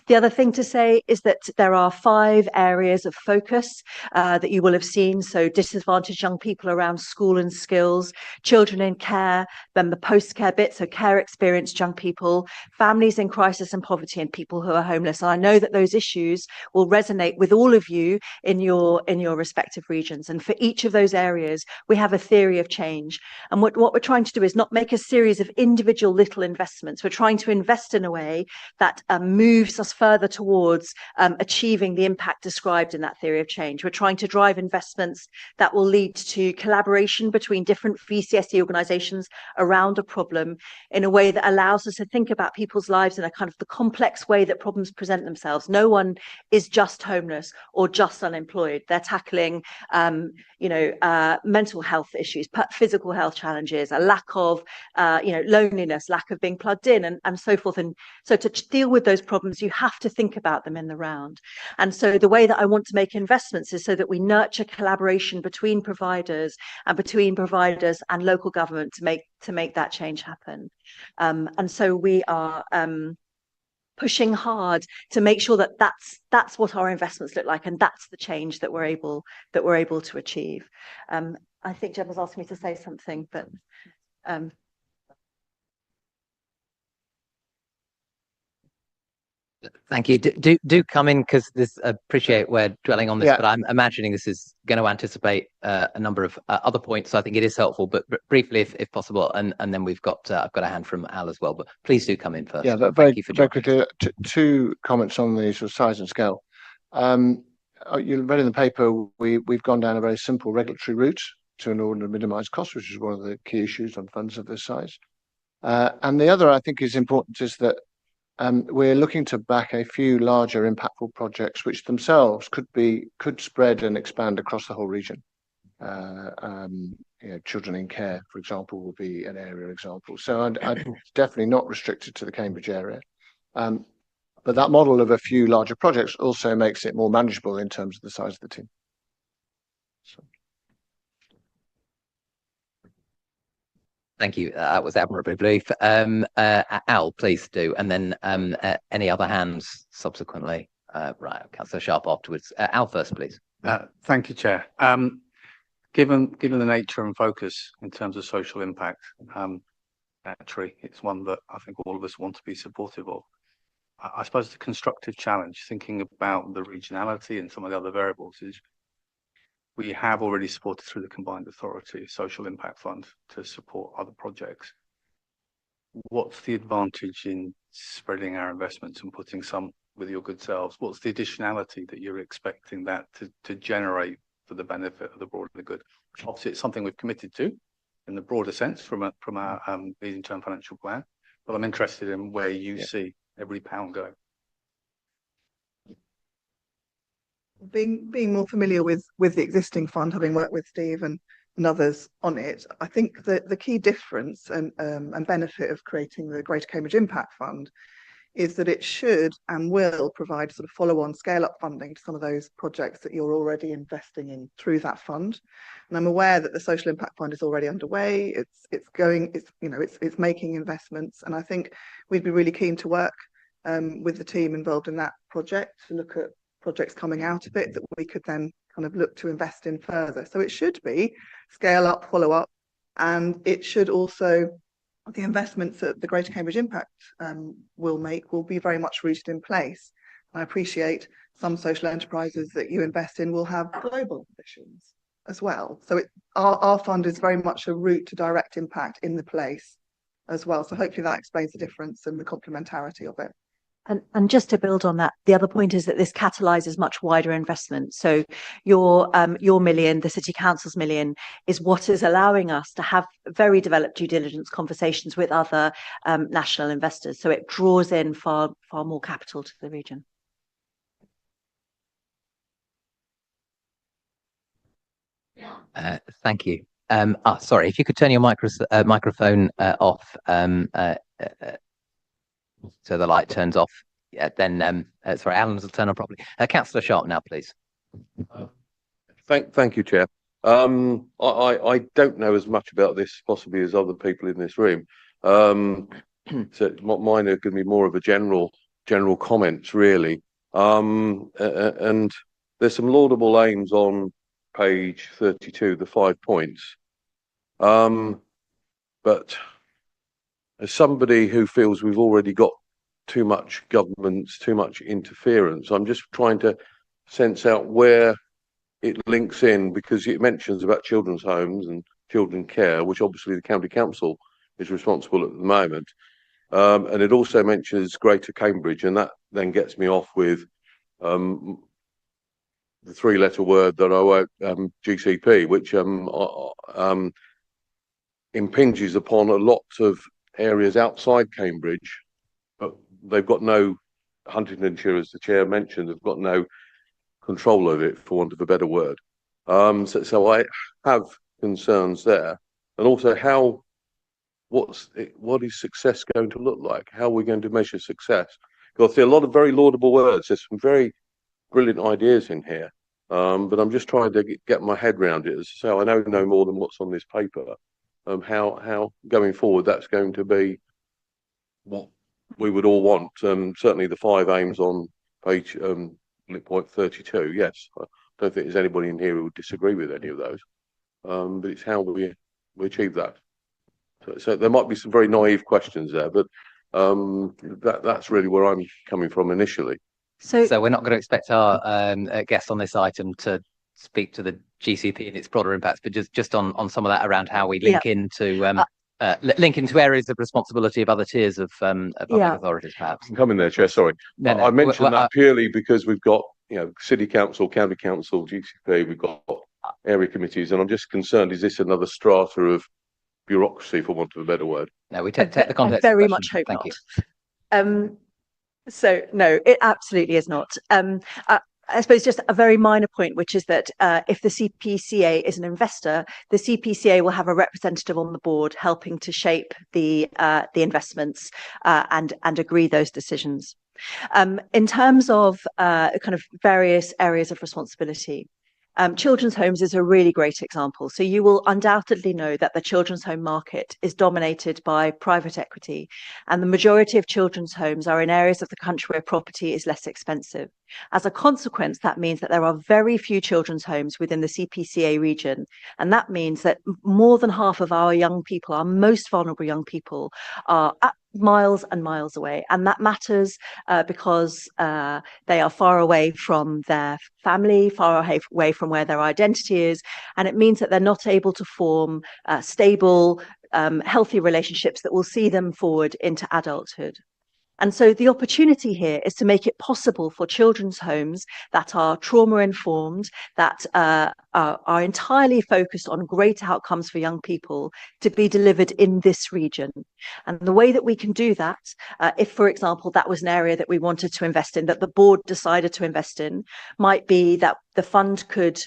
The other thing to say is that there are 5 areas of focus that you will have seen. So disadvantaged young people around school and skills, children in care, then the post-care bit, so care experienced young people, families in crisis and poverty, and people who are homeless. And I know that those issues will resonate with all of you in your respective regions. And for each of those areas, we have a theory of change. And what we're trying to do is not make a series of individual little investments. We're trying to invest in a way that moves us further towards achieving the impact described in that theory of change. We're trying to drive investments that will lead to collaboration between different VCSE organisations around a problem in a way that allows us to think about people's lives in a kind of the complex way that problems present themselves. No one is just homeless or just unemployed. They're tackling mental health issues, physical health challenges, a lack of loneliness, lack of being plugged in, and so forth. And so to deal with those problems, you have to think about them in the round. And so the way that I want to make investments is so that we nurture collaboration between providers and local government to make that change happen. And so we are pushing hard to make sure that that's what our investments look like, and that's the change that we're able to achieve. I think Gemma's asked me to say something, but Thank you. Do come in, because this, appreciate we're dwelling on this, but I'm imagining this is going to anticipate a number of other points. So I think it is helpful, but briefly, if possible, and then I've got a hand from Al as well. But please do come in first. Yeah, very quickly, 2 comments on the sort of size and scale. You read in the paper we've gone down a very simple regulatory route in order to minimise costs, which is one of the key issues on funds of this size. And the other I think is important is that we're looking to back a few larger impactful projects which themselves could spread and expand across the whole region. Children in care, for example, will be an area example. So I'd definitely not restricted to the Cambridge area. But that model of a few larger projects also makes it more manageable in terms of the size of the team. Thank you. That was admirably brief. Al, please do, and then any other hands subsequently. Right, Councillor Sharp afterwards. Al first, please. Thank you, Chair. Given the nature and focus in terms of social impact, actually, it's one that I think all of us want to be supportive of. I suppose the constructive challenge, thinking about the regionality and some of the other variables, is we have already supported through the Combined Authority Social Impact Fund to support other projects. What's the advantage in spreading our investments and putting some with your good selves, what's the additionality that you're expecting that to generate for the benefit of the broader good? Obviously, it's something we've committed to in the broader sense from our medium-term financial plan, but I'm interested in where you see every pound going. Being more familiar with the existing fund, having worked with Steve and others on it, I think that the key difference and benefit of creating the Greater Cambridge Impact Fund is that it should and will provide sort of follow-on scale-up funding to some of those projects that you're already investing in through that fund. And I'm aware that the Social Impact Fund is already underway. It's making investments, and I think we'd be really keen to work with the team involved in that project to look at projects coming out of it that we could then kind of look to invest in further. So it should be scale up, follow up, and it should also, the investments that the Greater Cambridge Impact will make will be very much rooted in place. I appreciate some social enterprises that you invest in will have global ambitions as well. So our fund is very much a route to direct impact in the place as well. So hopefully that explains the difference and the complementarity of it. And just to build on that, the other point is that this catalyses much wider investment. So your million, the City Council's million, is what is allowing us to have very developed due diligence conversations with other national investors. So it draws in far more capital to the region. Thank you. Sorry, if you could turn your microphone off. So the light turns off. Then, sorry, Alan's will turn on properly. Councillor Sharp now, please. Thank you, Chair. I don't know as much about this possibly as other people in this room. So mine are going to be more of a general comments, really. And there's some laudable aims on page 32, the 5 points. But as somebody who feels we've already got too much governance, too much interference, I'm just trying to sense out where it links in, because it mentions about children's homes and children care, which obviously the county council is responsible at the moment. And it also mentions Greater Cambridge, and that then gets me off with the 3-letter word that I won't, GCP, which impinges upon a lot of areas outside Cambridge, but they've got no, Huntingdonshire, as the chair mentioned, have got no control of it, for want of a better word. So I have concerns there, and also what is success going to look like? How are we going to measure success? Because I see a lot of very laudable words. There's some very brilliant ideas in here, but I'm just trying to get my head around it. So I know no more than what's on this paper. How going forward that's going to be what we would all want. Certainly the 5 aims on page point 32. Yes, I don't think there's anybody in here who would disagree with any of those. But it's how we achieve that. So there might be some very naive questions there, but that's really where I'm coming from initially. So we're not going to expect our guest on this item to speak to the GCP and its broader impacts, but just on some of that around how we link into areas of responsibility of other tiers of public authorities, perhaps. I'm coming there, Chair. Sorry, I mentioned that purely because we've got City Council, County Council, GCP, we've got area committees, and I'm just concerned: is this another strata of bureaucracy, for want of a better word? No, we take the context. I very much hope not. So no, it absolutely is not. I suppose just a very minor point, which is that if the CPCA is an investor, the CPCA will have a representative on the board helping to shape the investments and agree those decisions. In terms of kind of various areas of responsibility, children's homes is a really great example. So you will undoubtedly know that the children's home market is dominated by private equity, and the majority of children's homes are in areas of the country where property is less expensive. As a consequence, that means that there are very few children's homes within the CPCA region, and that means that more than half of our young people, our most vulnerable young people, are miles and miles away, and that matters because they are far away from their family, far away from where their identity is, and it means that they're not able to form stable, healthy relationships that will see them forward into adulthood. And so the opportunity here is to make it possible for children's homes that are trauma informed, that are entirely focused on great outcomes for young people, to be delivered in this region. And the way that we can do that, if, for example, that was an area that we wanted to invest in, that the board decided to invest in, might be that the fund could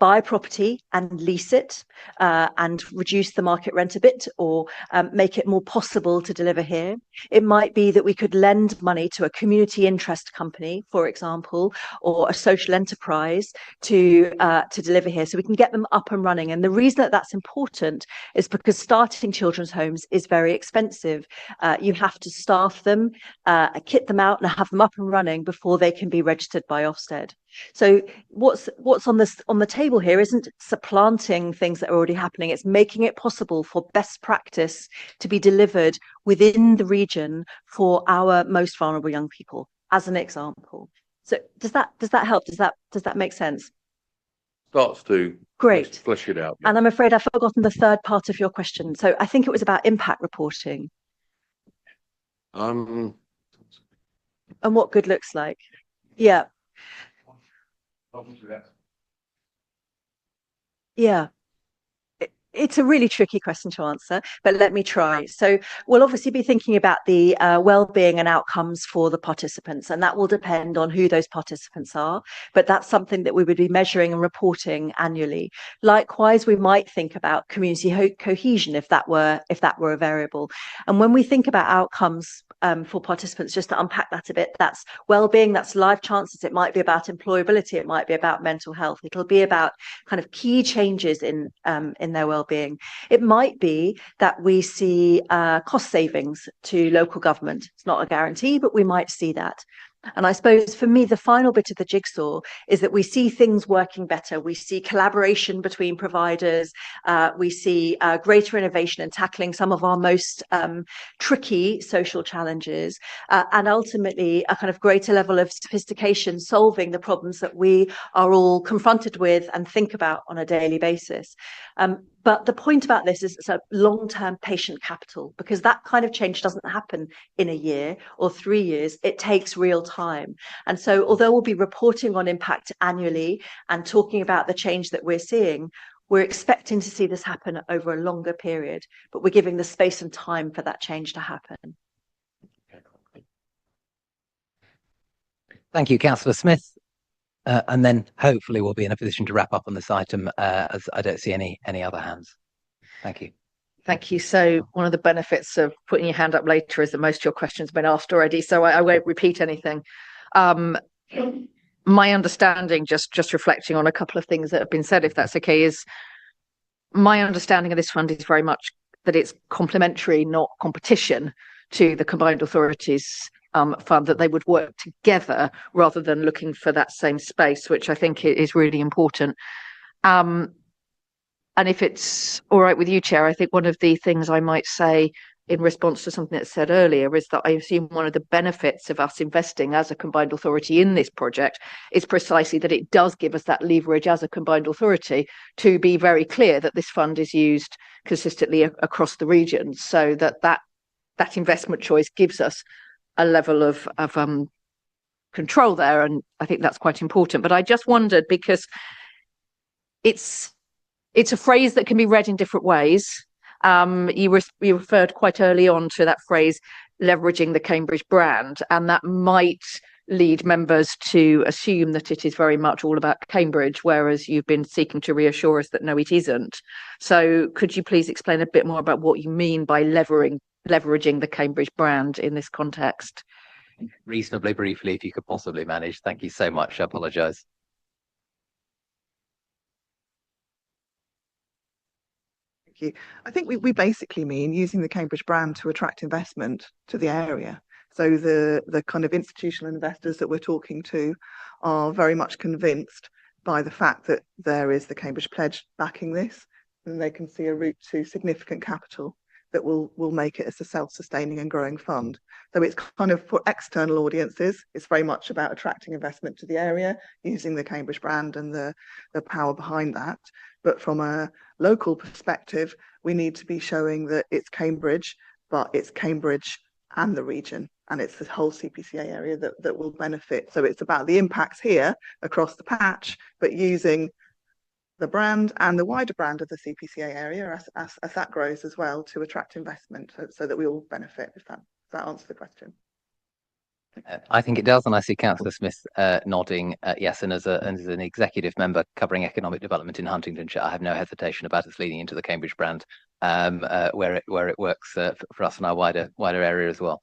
buy property and lease it and reduce the market rent a bit, or make it more possible to deliver here. It might be that we could lend money to a community interest company, for example, or a social enterprise to deliver here, so we can get them up and running. And the reason that that's important is because starting children's homes is very expensive. You have to staff them, kit them out, and have them up and running before they can be registered by Ofsted. So what's on the table here isn't supplanting things that are already happening. It's making it possible for best practice to be delivered within the region for our most vulnerable young people, as an example. So does that help? Does that make sense? Starts to Great. Flesh it out. And I'm afraid I've forgotten the third part of your question. So I think it was about impact reporting. And what good looks like. Yeah. Yeah. It's a really tricky question to answer, but let me try. So we'll obviously be thinking about the well-being and outcomes for the participants, and that will depend on who those participants are, but that's something that we would be measuring and reporting annually. Likewise, we might think about community cohesion if that were a variable. And when we think about outcomes for participants, just to unpack that a bit, that's well-being, that's life chances, it might be about employability, it might be about mental health, it'll be about kind of key changes in their well-being. It might be that we see cost savings to local government. It's not a guarantee, but we might see that. And I suppose for me, the final bit of the jigsaw is that we see things working better. We see collaboration between providers. We see greater innovation in tackling some of our most tricky social challenges, and ultimately a kind of greater level of sophistication solving the problems that we are all confronted with and think about on a daily basis. But the point about this is it's a long-term patient capital, because that kind of change doesn't happen in a year or 3 years. It takes real time. And so although we'll be reporting on impact annually and talking about the change that we're seeing, we're expecting to see this happen over a longer period, but we're giving the space and time for that change to happen. Thank you, Councillor Smith. And then hopefully we'll be in a position to wrap up on this item, as I don't see any other hands. Thank you. Thank you. So one of the benefits of putting your hand up later is that most of your questions have been asked already, so I won't repeat anything. My understanding, just reflecting on a couple of things that have been said, if that's okay, is my understanding of this fund is very much that it's complementary, not competition, to the Combined Authorities fund, that they would work together rather than looking for that same space, which I think is really important. And if it's all right with you, Chair, I think one of the things I might say in response to something that's said earlier is that I assume one of the benefits of us investing as a combined authority in this project is precisely that it does give us that leverage as a combined authority to be very clear that this fund is used consistently across the region, so that investment choice gives us a level of control there, and I think that's quite important. But I just wondered, because it's a phrase that can be read in different ways. You referred quite early on to that phrase, leveraging the Cambridge brand, and that might lead members to assume that it is very much all about Cambridge, whereas you've been seeking to reassure us that no, it isn't. So could you please explain a bit more about what you mean by leveraging the Cambridge brand in this context? Reasonably briefly, if you could possibly manage. Thank you so much. I apologise. Thank you. I think we basically mean using the Cambridge brand to attract investment to the area. So the kind of institutional investors that we're talking to are very much convinced by the fact that there is the Cambridge Pledge backing this, and they can see a route to significant capital that will make it as a self-sustaining and growing fund. So it's kind of, for external audiences, it's very much about attracting investment to the area, using the Cambridge brand and the power behind that. But from a local perspective, we need to be showing that it's Cambridge, but it's Cambridge and the region. and it's the whole CPCA area that will benefit. So it's about the impacts here across the patch, but using the brand and the wider brand of the CPCA area as that grows as well to attract investment, so that we all benefit. If that answers the question. I think it does, and I see Councillor Smith nodding yes. And as an executive member covering economic development in Huntingdonshire, I have no hesitation about us leading into the Cambridge brand, where it works for us in our wider area as well.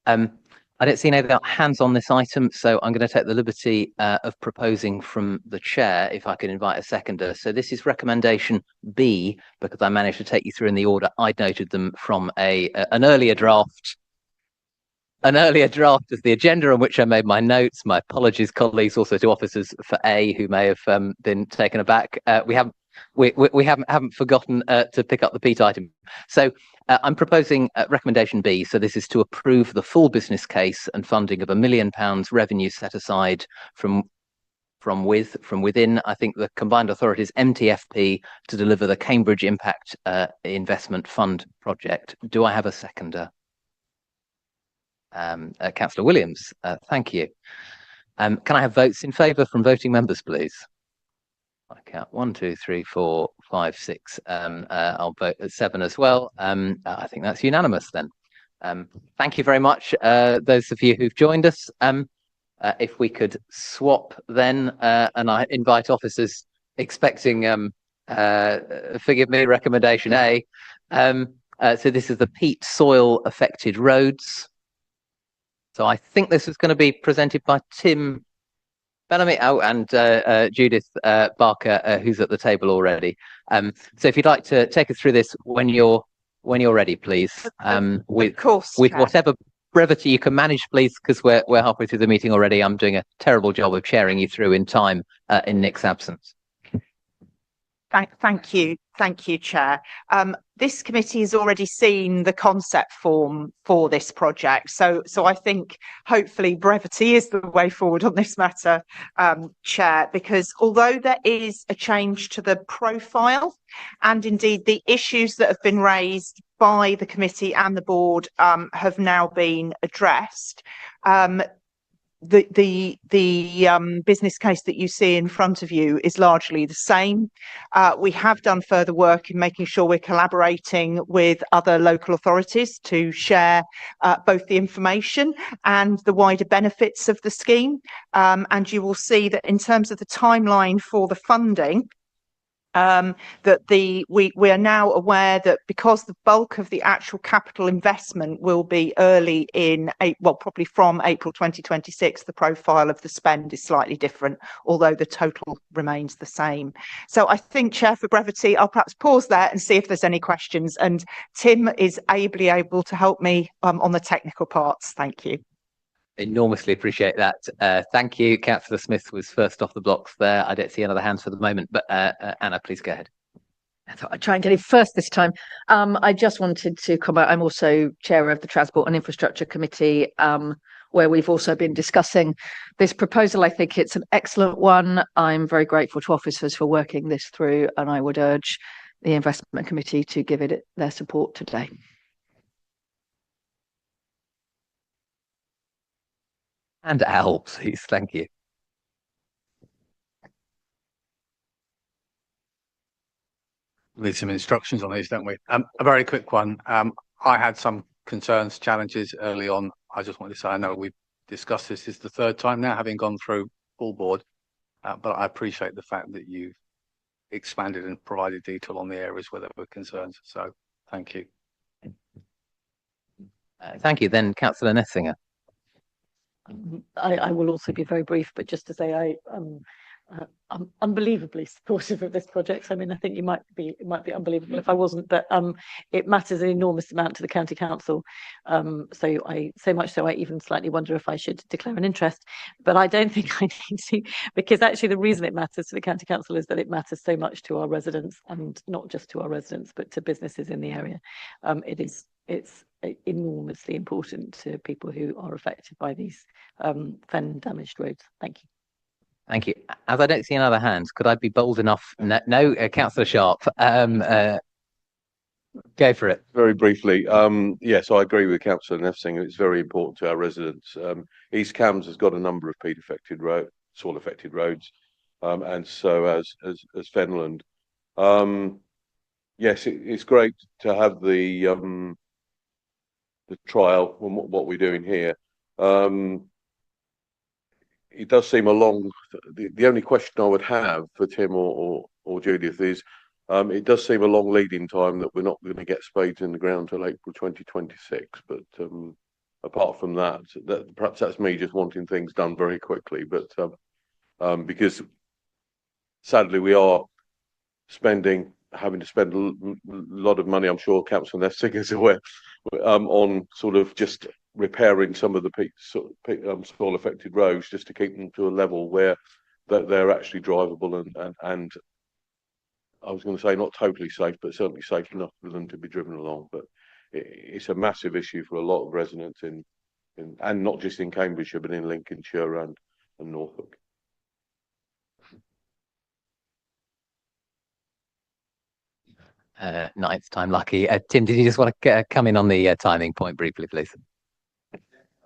I don't see any other hands on this item, so I'm going to take the liberty of proposing from the chair, if I can invite a seconder. So this is recommendation B, because I managed to take you through in the order I'd noted them from an earlier draft. An earlier draft of the agenda on which I made my notes. My apologies, colleagues, also to officers for A who may have been taken aback. We haven't forgotten to pick up the Pete item. So I'm proposing recommendation B. So this is to approve the full business case and funding of £1 million revenue set aside from within, I think, the Combined Authorities MTFP to deliver the Cambridge Impact Investment Fund project. Do I have a seconder? Councillor Williams, thank you. Can I have votes in favour from voting members, please? I count 1, 2, 3, 4, 5, 6. I'll vote at 7 as well. I think that's unanimous then. Thank you very much, those of you who've joined us. If we could swap then, and I invite officers expecting, forgive me, recommendation A. So this is the peat soil affected roads. So I think this is going to be presented by Tim Bellamy, and Judith Barker, who's at the table already. So if you'd like to take us through this when you're ready, please. With whatever brevity you can manage, please, because we're halfway through the meeting already. I'm doing a terrible job of chairing you through in time in Nick's absence. Thank you, Chair. This committee has already seen the concept form for this project, so I think hopefully brevity is the way forward on this matter, Chair, because although there is a change to the profile and indeed the issues that have been raised by the committee and the board have now been addressed, the business case that you see in front of you is largely the same. We have done further work in making sure we're collaborating with other local authorities to share both the information and the wider benefits of the scheme. And you will see that in terms of the timeline for the funding, that we are now aware that because the bulk of the actual capital investment will be early in, probably from April 2026, the profile of the spend is slightly different, although the total remains the same. So I think, Chair, for brevity, I'll perhaps pause there and see if there's any questions. And Tim is ably able to help me on the technical parts. Thank you. Enormously appreciate that. Thank you. Councillor Smith was first off the blocks there. I don't see any other hands for the moment, but Anna, please go ahead. I thought I'd try and get in first this time. I just wanted to comment. I'm also chair of the Transport and Infrastructure Committee, where we've also been discussing this proposal. I think it's an excellent one. I'm very grateful to officers for working this through, and I would urge the Investment Committee to give it their support today. And Al, please. Thank you. We need some instructions on these, don't we? A very quick one. I had some concerns, challenges early on. I just wanted to say, I know we've discussed this. This is the third time now, having gone through full board, but I appreciate the fact that you've expanded and provided detail on the areas where there were concerns. So thank you. Thank you. Then Councillor Nessinger. I will also be very brief, but just to say I'm unbelievably supportive of this project. I mean, I think it might be unbelievable if I wasn't, but it matters an enormous amount to the county council. So much so I even slightly wonder if I should declare an interest, but I don't think I need to, because actually the reason it matters to the county council is that it matters so much to our residents, and not just to our residents, but to businesses in the area. It's enormously important to people who are affected by these fen damaged roads. Thank you. Thank you. As I don't see any other hands, could I be bold enough? No, Councillor Sharp. Go for it. Very briefly, yes, I agree with Councillor Neffsing. It's very important to our residents. East Cambs has got a number of peat affected soil affected roads, and so as Fenland. Yes, it's great to have the trial and what we're doing here. It does seem a long. The only question I would have for Tim or Judith is, it does seem a long lead-in time that we're not going to get spades in the ground till April 2026. But apart from that, perhaps that's me just wanting things done very quickly. But because sadly we are having to spend a lot of money, I'm sure Councillor Neffsing is aware, on sort of just repairing some of the soil affected roads just to keep them to a level where they're actually drivable and I was going to say not totally safe, but certainly safe enough for them to be driven along. But it's a massive issue for a lot of residents and not just in Cambridgeshire, but in Lincolnshire and Norfolk. Ninth time lucky. Tim, did you just want to come in on the timing point briefly, please?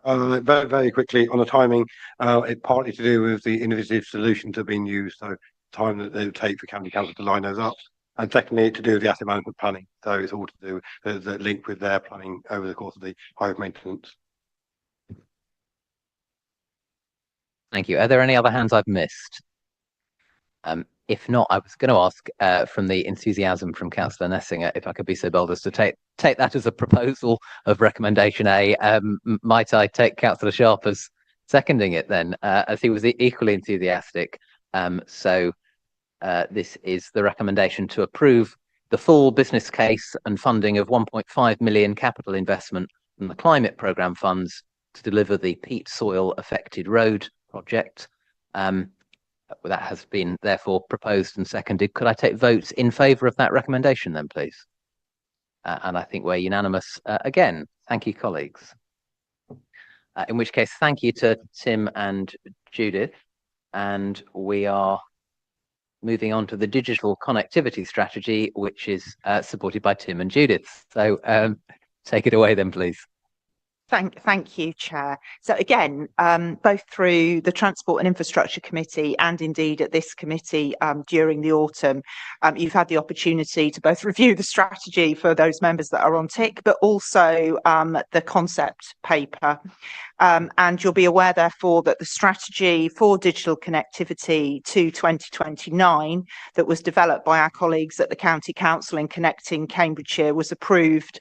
Very, very quickly on the timing, it's partly to do with the innovative solutions that have been used, so time that it would take for county council to line those up, and secondly to do with the asset management planning. So it's all to do with the link with their planning over the course of the hive maintenance. Thank you. Are there any other hands I've missed? If not, I was going to ask from the enthusiasm from Councillor Nessinger if I could be so bold as to take that as a proposal of recommendation A. Might I take Councillor Sharp as seconding it then, as he was equally enthusiastic? So this is the recommendation to approve the full business case and funding of 1.5 million capital investment from the climate programme funds to deliver the peat soil affected road project. That has been therefore proposed and seconded. Could I take votes in favour of that recommendation then, please? And I think we're unanimous again. Thank you, colleagues. In which case, thank you to Tim and Judith. And we are moving on to the digital connectivity strategy, which is supported by Tim and Judith. So take it away then, please. Thank you, Chair. So again, both through the Transport and Infrastructure Committee and indeed at this committee during the autumn, you've had the opportunity to both review the strategy for those members that are on tick, but also the concept paper. And you'll be aware, therefore, that the strategy for digital connectivity to 2029 that was developed by our colleagues at the County Council in Connecting Cambridgeshire was approved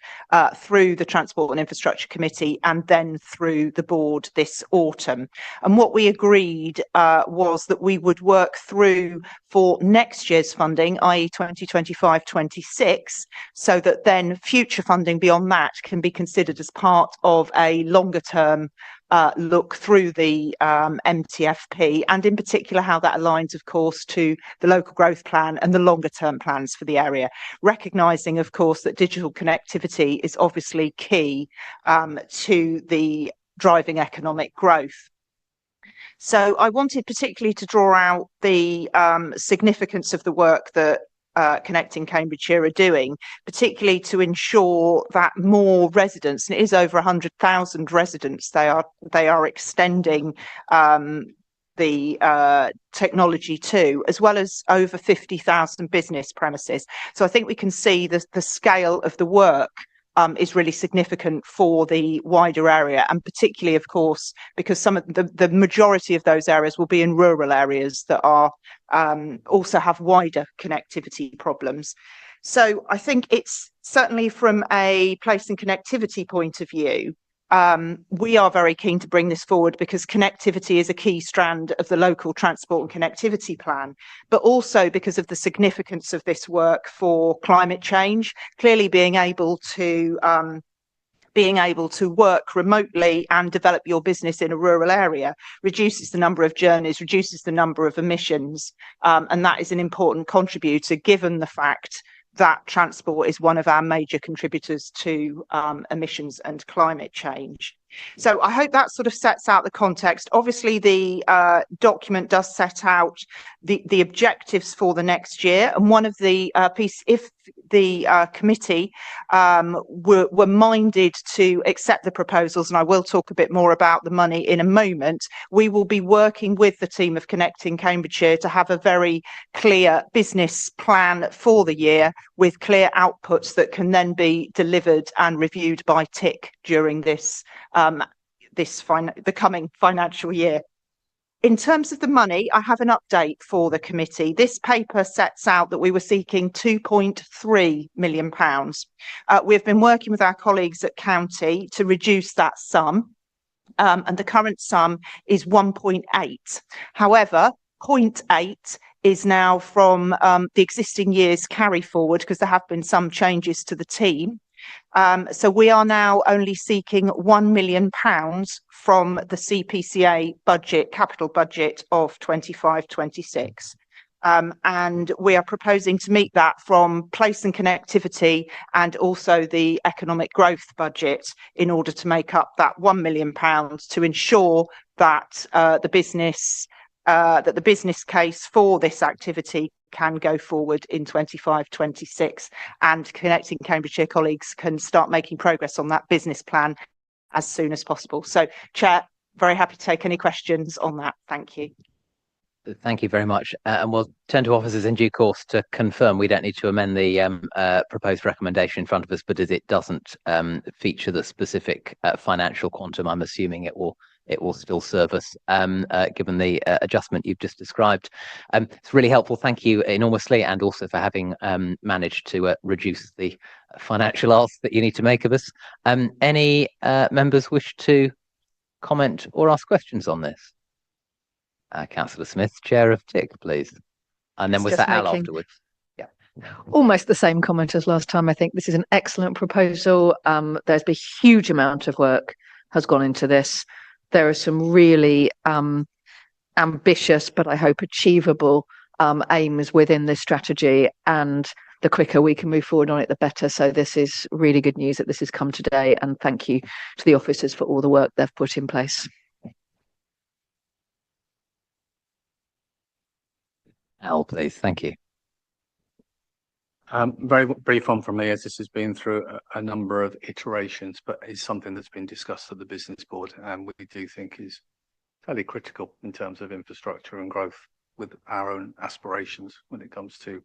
through the Transport and Infrastructure Committee and then through the board this autumn. And what we agreed was that we would work through for next year's funding, i.e. 2025-26, so that then future funding beyond that can be considered as part of a longer term look through the MTFP, and in particular how that aligns, of course, to the local growth plan and the longer term plans for the area, recognising, of course, that digital connectivity is obviously key to the driving economic growth. So I wanted particularly to draw out the significance of the work that Connecting Cambridgeshire are doing, particularly to ensure that more residents, and it is over 100,000 residents, they are extending the technology to, as well as over 50,000 business premises. So I think we can see the scale of the work is really significant for the wider area, and particularly, of course, because some of the majority of those areas will be in rural areas that are also have wider connectivity problems. So I think it's certainly from a place and connectivity point of view, we are very keen to bring this forward because connectivity is a key strand of the local transport and connectivity plan, but also because of the significance of this work for climate change. Clearly being able to work remotely and develop your business in a rural area reduces the number of journeys, reduces the number of emissions, and that is an important contributor given the fact that transport is one of our major contributors to emissions and climate change. So I hope that sort of sets out the context. Obviously, the document does set out the objectives for the next year, and one of the if the committee were minded to accept the proposals, and I will talk a bit more about the money in a moment, we will be working with the team of Connecting Cambridgeshire to have a very clear business plan for the year with clear outputs that can then be delivered and reviewed by TIC during this the coming financial year. In terms of the money, I have an update for the committee. This paper sets out that we were seeking £2.3 million. We've been working with our colleagues at County to reduce that sum, and the current sum is 1.8. However, 0.8 is now from the existing year's carry forward because there have been some changes to the team. So we are now only seeking £1 million from the CPCA budget, capital budget of 25-26. And we are proposing to meet that from place and connectivity and also the economic growth budget in order to make up that £1 million to ensure that the business case for this activity can go forward in 25-26, and Connecting Cambridgeshire colleagues can start making progress on that business plan as soon as possible. So, Chair, very happy to take any questions on that. Thank you. Thank you very much. And we'll turn to officers in due course to confirm we don't need to amend the proposed recommendation in front of us, but as it doesn't feature the specific financial quantum, I'm assuming it will still serve us, given the adjustment you've just described. It's really helpful. Thank you enormously, and also for having managed to reduce the financial ask that you need to make of us. Any members wish to comment or ask questions on this? Councillor Smith, Chair of TIC, please. And then was that Al afterwards? Yeah. Almost the same comment as last time. I think this is an excellent proposal. There's been a huge amount of work has gone into this. There are some really ambitious, but I hope achievable aims within this strategy, and the quicker we can move forward on it, the better. So this is really good news that this has come today, and thank you to the officers for all the work they've put in place. Al, please. Thank you. Very brief one from me, as this has been through a number of iterations, but it's something that's been discussed at the business board, and we do think is fairly critical in terms of infrastructure and growth with our own aspirations when it comes to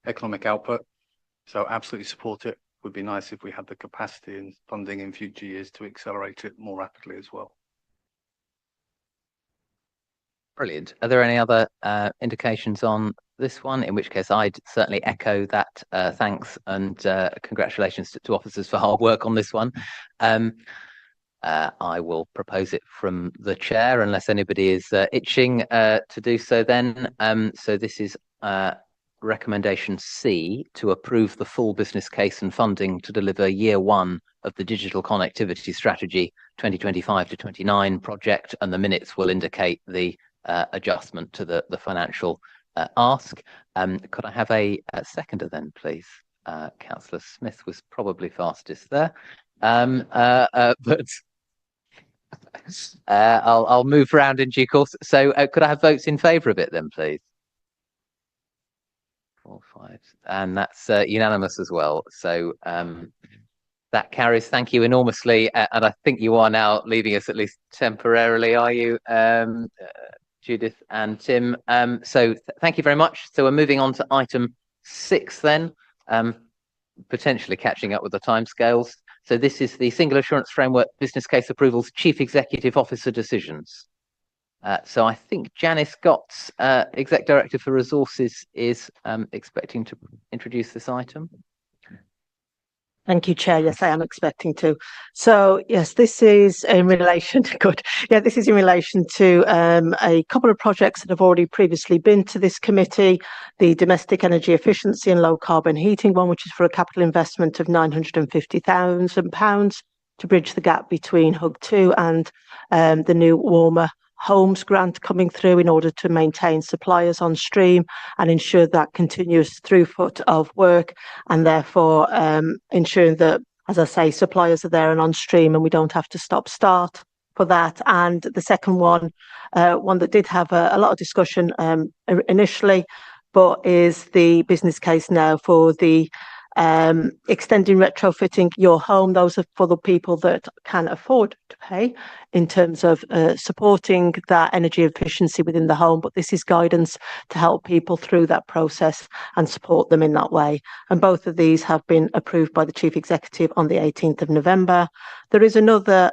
economic output. So absolutely support it. Would be nice if we had the capacity and funding in future years to accelerate it more rapidly as well. Brilliant. Are there any other indications on this one? In which case, I'd certainly echo that thanks and congratulations to officers for hard work on this one. I will propose it from the chair, unless anybody is itching to do so then. So this is recommendation C, to approve the full business case and funding to deliver year one of the Digital Connectivity Strategy 2025-29 project, and the minutes will indicate the adjustment to the financial ask. Could I have a seconder then, please? Councillor Smith was probably fastest there, but I'll move around in due course. So could I have votes in favour of it then, please? 4, 5, and that's unanimous as well. So that carries. Thank you enormously, and I think you are now leaving us, at least temporarily, are you, Judith and Tim? So thank you very much. So we're moving on to item 6 then, potentially catching up with the timescales. So this is the Single Assurance Framework Business Case Approvals Chief Executive Officer Decisions. So I think Janice Gotts, Exec Director for Resources, is expecting to introduce this item. Thank you, Chair. Yes, I am expecting to. So, yes, this is in relation to, good. Yeah, this is in relation to a couple of projects that have already previously been to this committee. The domestic energy efficiency and low carbon heating one, which is for a capital investment of £950,000 to bridge the gap between Hug 2 and the new Warmer Homes grant coming through in order to maintain suppliers on stream and ensure that continuous throughput of work, and therefore ensuring that as I say, suppliers are there and on stream, and we don't have to stop start for that. And the second one, one that did have a lot of discussion initially, but is the business case now for the extending retrofitting your home. Those are for the people that can afford to pay in terms of supporting that energy efficiency within the home. But this is guidance to help people through that process and support them in that way. And both of these have been approved by the Chief Executive on the 18th of November. There is another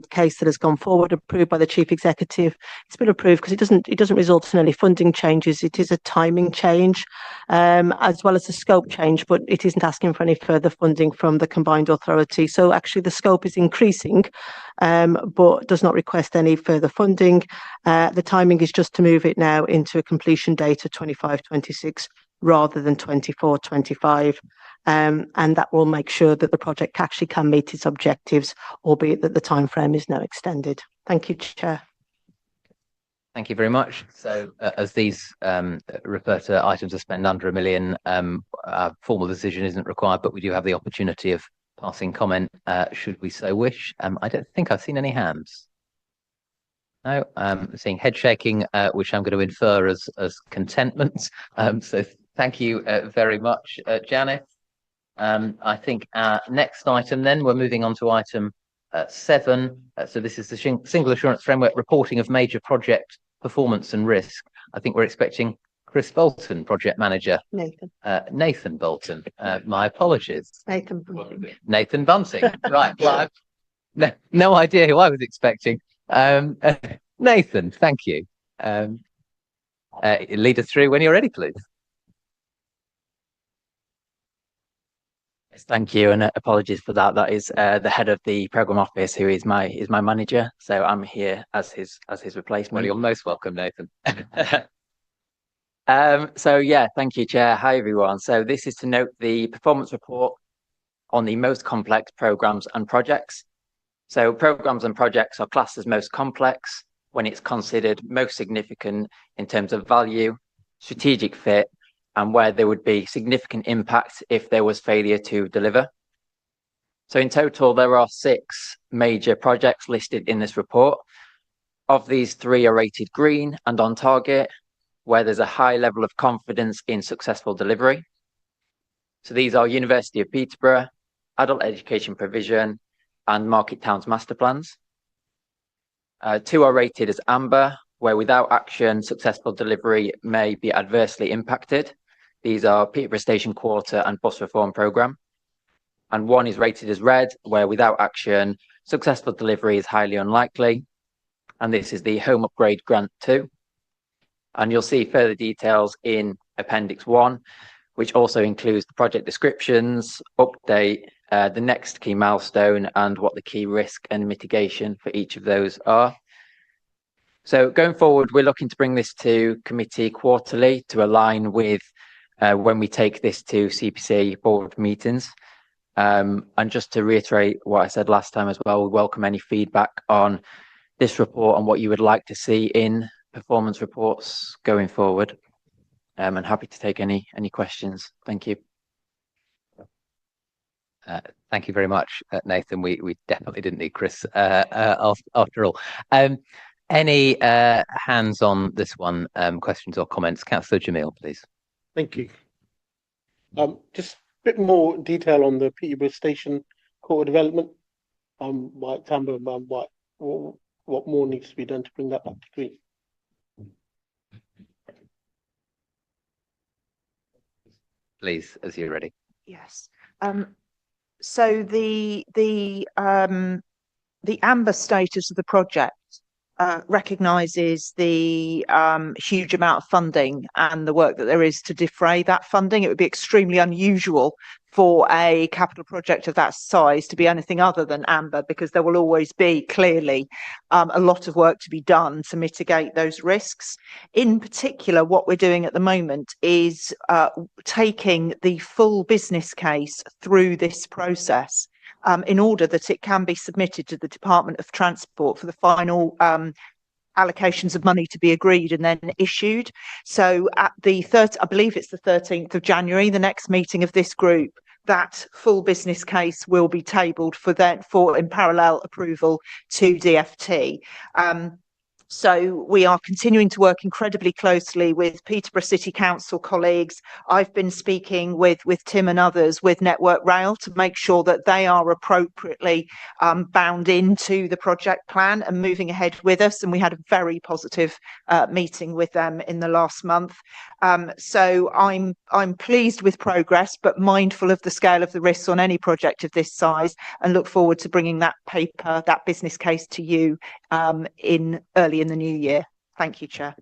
case that has gone forward, approved by the Chief Executive. It's been approved because it doesn't result in any funding changes. It is a timing change as well as a scope change, but it isn't asking for any further funding from the combined authority. So actually the scope is increasing, but does not request any further funding. The timing is just to move it now into a completion date of 25-26 rather than 24-25. And that will make sure that the project actually can meet its objectives, albeit that the time frame is now extended. Thank you, Chair. Thank you very much. So as these refer to items that spend under £1 million, a formal decision isn't required, but we do have the opportunity of passing comment should we so wish. I don't think I've seen any hands. No, seeing head shaking, which I'm going to infer as contentment. So thank you very much, Janet. I think our next item then, we're moving on to item 7. So this is the Single Assurance Framework reporting of major project performance and risk. I think we're expecting Chris Bolton, project manager. Nathan. Nathan Bolton. My apologies. Nathan Bunting. Nathan Bunting. Right. Well, I've no idea who I was expecting. Nathan, thank you. Lead us through when you're ready, please. Thank you, and apologies for that. That is the head of the programme office, who is my manager. So I'm here as his replacement. Well, you're most welcome, Nathan. So yeah, thank you, Chair. Hi, everyone. So this is to note the performance report on the most complex programmes and projects. So programmes and projects are classed as most complex when it's considered most significant in terms of value, strategic fit, and where there would be significant impact if there was failure to deliver. So in total, there are 6 major projects listed in this report. Of these, 3 are rated green and on target, where there's a high level of confidence in successful delivery. So these are University of Peterborough, Adult Education Provision, and Market Towns Master Plans. 2 are rated as amber, where without action, successful delivery may be adversely impacted. These are Peterborough Station Quarter and Bus Reform Programme. And 1 is rated as red, where without action, successful delivery is highly unlikely. And this is the Home Upgrade Grant 2. And you'll see further details in Appendix 1, which also includes the project descriptions, update, the next key milestone, and what the key risk and mitigation for each of those are. So going forward, we're looking to bring this to committee quarterly to align with when we take this to CPC board meetings. And just to reiterate what I said last time as well, we welcome any feedback on this report and what you would like to see in performance reports going forward. And happy to take any questions. Thank you. Thank you very much, Nathan. We definitely didn't need Chris after all. Any hands on this one, questions or comments? Councillor Jamil, please. Thank you. Just a bit more detail on the Peterborough Station Quarter development. White Tamber, what more needs to be done to bring that back to green? Please, as you're ready. Yes. So the amber status of the project recognises the huge amount of funding and the work that there is to defray that funding. It would be extremely unusual for a capital project of that size to be anything other than amber, because there will always be clearly a lot of work to be done to mitigate those risks. In particular, what we're doing at the moment is taking the full business case through this process in order that it can be submitted to the Department of Transport for the final allocations of money to be agreed and then issued. So at the I believe it's the 13th of January, the next meeting of this group, that full business case will be tabled for in parallel approval to DFT. So we are continuing to work incredibly closely with Peterborough City Council colleagues. I've been speaking with Tim and others with Network Rail to make sure that they are appropriately bound into the project plan and moving ahead with us. And we had a very positive meeting with them in the last month. So I'm pleased with progress, but mindful of the scale of the risks on any project of this size, and look forward to bringing that paper, that business case to you in early in the new year. Thank you, Chair.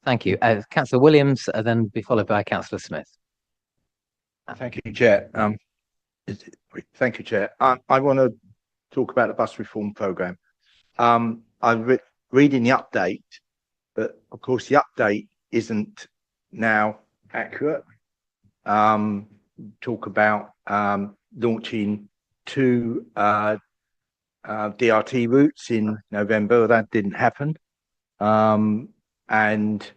Thank you. Councillor Williams, then be followed by Councillor Smith. Thank you, Chair. Thank you, Chair. I want to talk about the bus reform programme. I'm reading the update, but of course the update isn't now accurate. Talk about launching 2 DRT routes in November. That didn't happen. And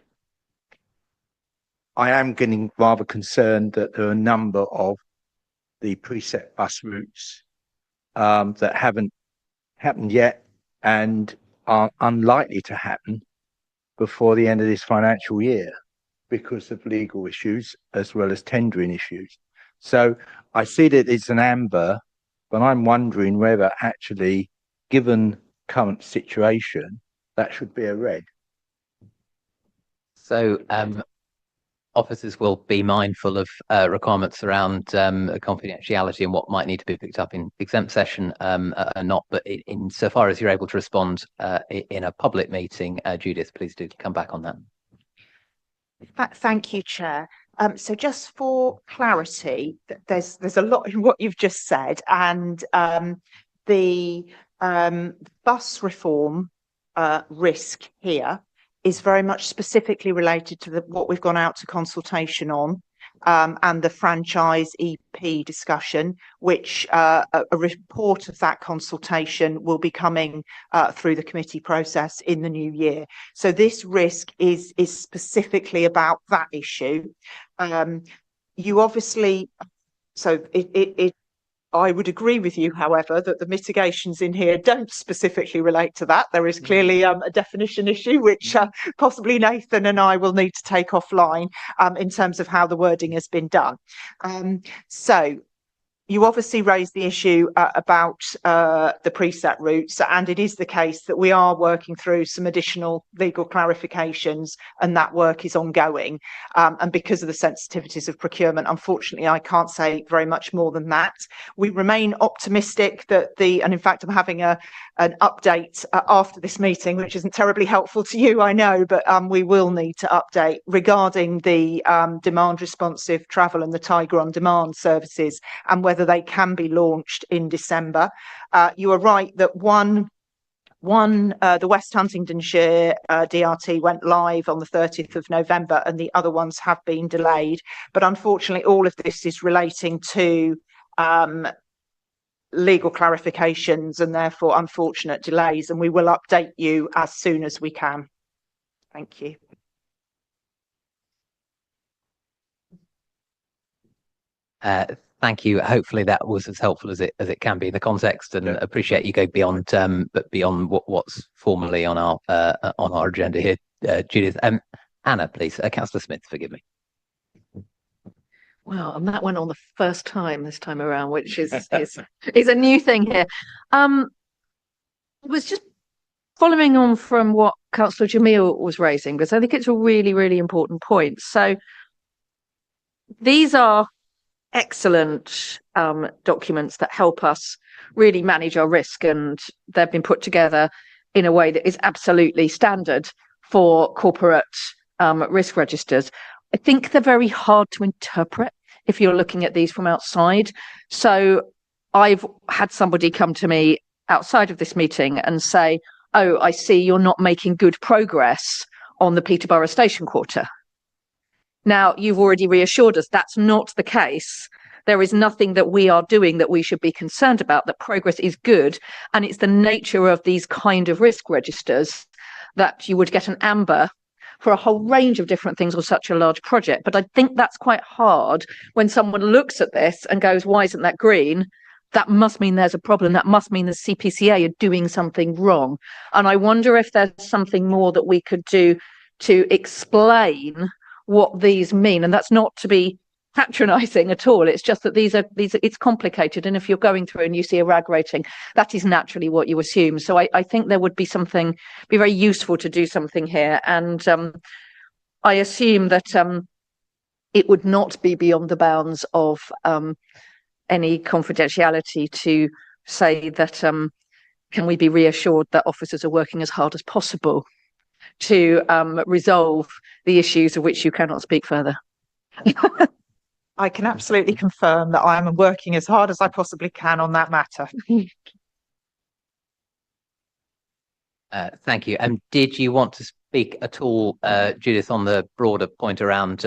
I am getting rather concerned that there are a number of the preset bus routes that haven't happened yet and are unlikely to happen before the end of this financial year because of legal issues as well as tendering issues. So I see that it's an amber, but I'm wondering whether actually, given current situation, that should be a red. So officers will be mindful of requirements around confidentiality and what might need to be picked up in exempt session and not. But insofar as you're able to respond in a public meeting, Judith, please do come back on that. Thank you, Chair. So just for clarity, there's a lot in what you've just said, and the bus reform risk here is very much specifically related to what we've gone out to consultation on, and the franchise EP discussion, which a report of that consultation will be coming through the committee process in the new year. So this risk is specifically about that issue. You obviously, so I would agree with you, however, that the mitigations in here don't specifically relate to that. There is clearly a definition issue, which possibly Nathan and I will need to take offline in terms of how the wording has been done. So you obviously raised the issue about the preset routes, and it is the case that we are working through some additional legal clarifications, and that work is ongoing. And because of the sensitivities of procurement, unfortunately, I can't say very much more than that. We remain optimistic that and in fact, I'm having an update after this meeting, which isn't terribly helpful to you, I know, but we will need to update regarding the demand responsive travel and the Tiger on Demand services, and whether they can be launched in December. You are right that the West Huntingdonshire DRT went live on the 30th of November, and the other ones have been delayed. But unfortunately, all of this is relating to legal clarifications and therefore unfortunate delays, and we will update you as soon as we can. Thank you. Thank you. Hopefully that was as helpful as it can be in the context, and appreciate you go beyond but beyond what's formally on our agenda here, Judith. Anna, please. Councillor Smith, forgive me. Well, and that went on the first time this time around, which is a new thing here. It was just following on from what Councillor Jamil was raising, because I think it's a really, really important point. So these are excellent documents that help us really manage our risk, and they've been put together in a way that is absolutely standard for corporate risk registers. I think they're very hard to interpret if you're looking at these from outside. So I've had somebody come to me outside of this meeting and say, oh, I see you're not making good progress on the Peterborough Station Quarter. Now, you've already reassured us that's not the case. There is nothing that we are doing that we should be concerned about, that progress is good. And it's the nature of these kind of risk registers that you would get an amber for a whole range of different things on such a large project. But I think that's quite hard when someone looks at this and goes, why isn't that green? That must mean there's a problem. That must mean the CPCA are doing something wrong. And I wonder if there's something more that we could do to explain what these mean. And that's not to be patronising at all. It's just that these are it's complicated. And if you're going through and you see a RAG rating, that is naturally what you assume. So I think there would be very useful to do something here. And I assume that it would not be beyond the bounds of any confidentiality to say that can we be reassured that officers are working as hard as possible to resolve the issues of which you cannot speak further. I can absolutely confirm that I am working as hard as I possibly can on that matter. Thank you. Did you want to speak at all, Judith, on the broader point around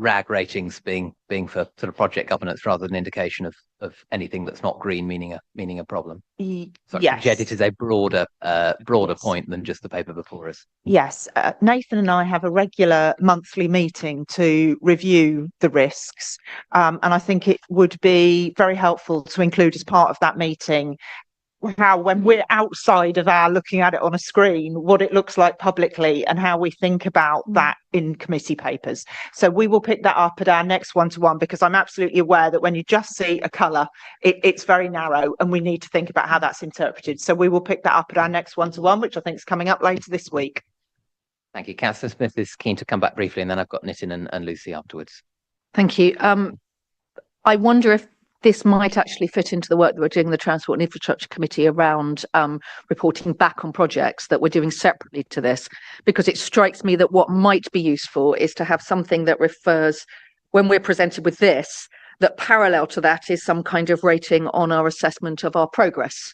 RAG ratings being for sort of project governance rather than indication of anything that's not green, meaning a problem? Sorry, Yes. it is a broader point than just the paper before us. Yes, Nathan and I have a regular monthly meeting to review the risks, and I think it would be very helpful to include as part of that meeting how, when we're outside of our looking at it on a screen, what it looks like publicly and how we think about that in committee papers. So we will pick that up at our next one-to-one, because I'm absolutely aware that when you just see a colour, it's very narrow and we need to think about how that's interpreted. So we will pick that up at our next one-to-one, which I think is coming up later this week. Thank you. Councillor Smith is keen to come back briefly, and then I've got Nitin and Lucy afterwards. Thank you. I wonder if this might actually fit into the work that we're doing in the Transport and Infrastructure Committee around reporting back on projects that we're doing separately to this, because it strikes me that what might be useful is to have something that refers, when we're presented with this, that parallel to that is some kind of rating on our assessment of our progress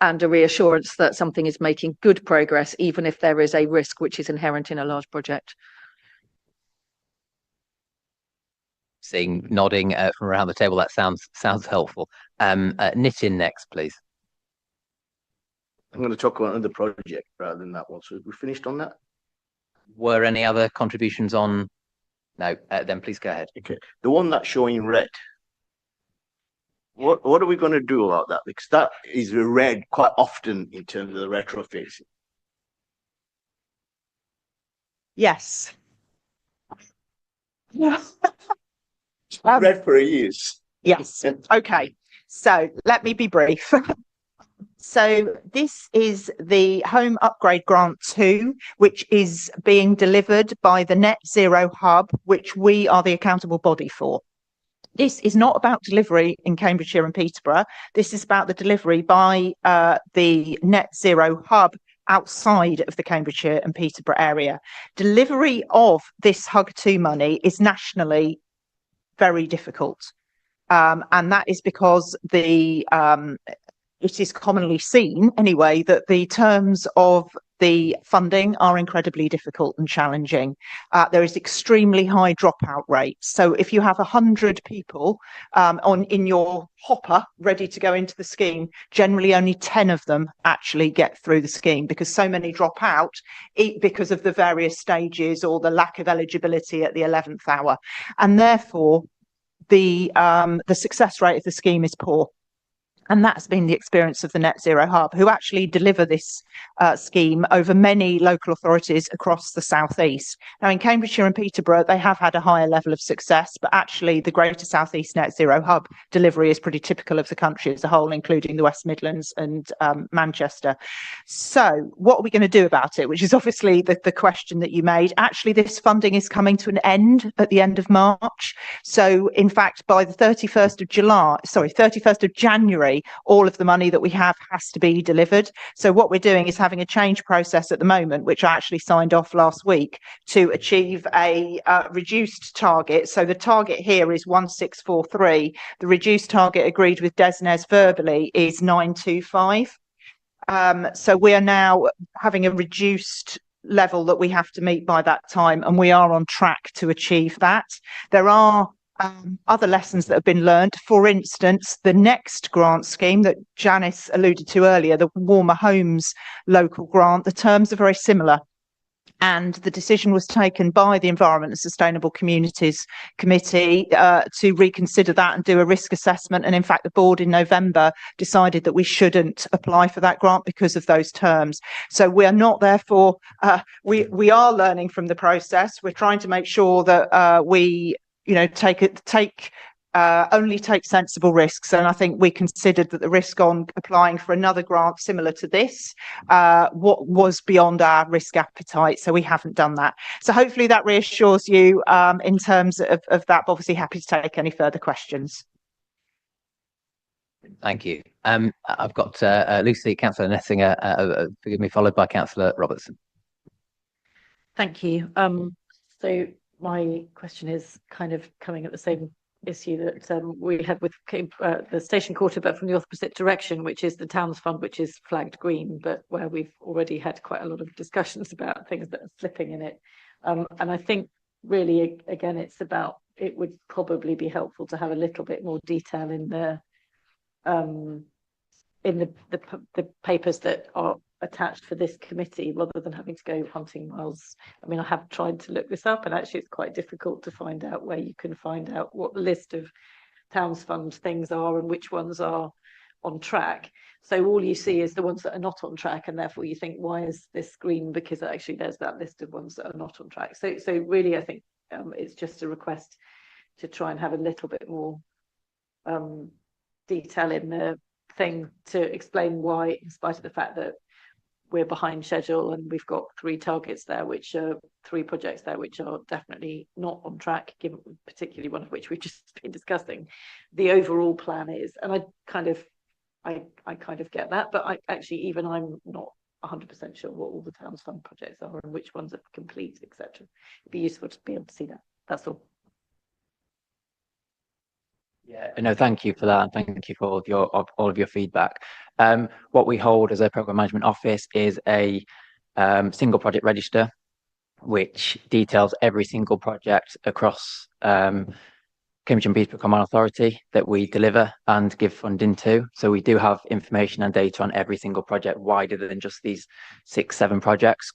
and a reassurance that something is making good progress, even if there is a risk which is inherent in a large project. Seeing nodding from around the table, that sounds helpful. Nitin next, please. I'm going to talk about another project rather than that one. So we finished on that? Were any other contributions on? No, then please go ahead. Okay. The one that's showing red. What are we going to do about that? Because that is red quite often in terms of the retrofits. Yes. Yeah. Red for years. Yes. Okay. So let me be brief. So this is the Home Upgrade Grant 2, which is being delivered by the Net Zero Hub, which we are the accountable body for. This is not about delivery in Cambridgeshire and Peterborough. This is about the delivery by the Net Zero Hub outside of the Cambridgeshire and Peterborough area. Delivery of this HUG2 money is nationally very difficult. And that is because it is commonly seen anyway that the terms of the funding are incredibly difficult and challenging. There is extremely high dropout rates. So if you have 100 people in your hopper ready to go into the scheme, generally only 10 of them actually get through the scheme, because so many drop out because of the various stages or the lack of eligibility at the 11th hour. And therefore, the success rate of the scheme is poor. And that's been the experience of the Net Zero Hub, who actually deliver this scheme over many local authorities across the South East. Now, in Cambridgeshire and Peterborough, they have had a higher level of success, but actually the Greater South East Net Zero Hub delivery is pretty typical of the country as a whole, including the West Midlands and Manchester. So what are we going to do about it? Which is obviously the question that you made. Actually, this funding is coming to an end at the end of March. So in fact, by the 31st of January, all of the money that we have has to be delivered. So what we're doing is having a change process at the moment, which I actually signed off last week, to achieve a reduced target. So the target here is 1643. The reduced target agreed with DESNZ verbally is 925. So we are now having a reduced level that we have to meet by that time, and we are on track to achieve that. There are other lessons that have been learned. For instance, the next grant scheme that Janice alluded to earlier, the Warmer Homes local grant, the terms are very similar. and the decision was taken by the Environment and Sustainable Communities Committee to reconsider that and do a risk assessment. And in fact, the board in November decided that we shouldn't apply for that grant because of those terms. So we are not, therefore, we are learning from the process. We're trying to make sure that we, only take sensible risks. And I think we considered that the risk on applying for another grant similar to this what was beyond our risk appetite. So we haven't done that. So hopefully that reassures you in terms of that. But obviously happy to take any further questions. Thank you. I've got Lucy, Councillor Nessinger, forgive me, followed by Councillor Robertson. Thank you. So my question is kind of coming at the same issue that we had with the station quarter, but from the opposite direction, which is the Towns Fund, which is flagged green, but where we've already had quite a lot of discussions about things that are slipping in it. And I think really, again, it's about, it would probably be helpful to have a little bit more detail in the papers that are attached for this committee, rather than having to go hunting miles. I mean, I have tried to look this up, and actually it's quite difficult to find out where you can find out what the list of Towns Fund things are and which ones are on track. So all you see is the ones that are not on track, and therefore you think, why is this green? Because actually there's that list of ones that are not on track. So really, I think it's just a request to try and have a little bit more detail in the thing to explain why, in spite of the fact that we're behind schedule and we've got 3 targets there, which are 3 projects there which are definitely not on track, given particularly one of which we've just been discussing. The overall plan is, and I kind of get that, but I'm not 100% sure what all the Towns Fund projects are and which ones are complete, etc. It'd be useful to be able to see that. That's all. Yeah, no, thank you for that, and thank you for all of your feedback. What we hold as a programme management office is a single project register, which details every single project across Cambridge and Peterborough Common Authority that we deliver and give funding to. So we do have information and data on every single project, wider than just these 6-7 projects.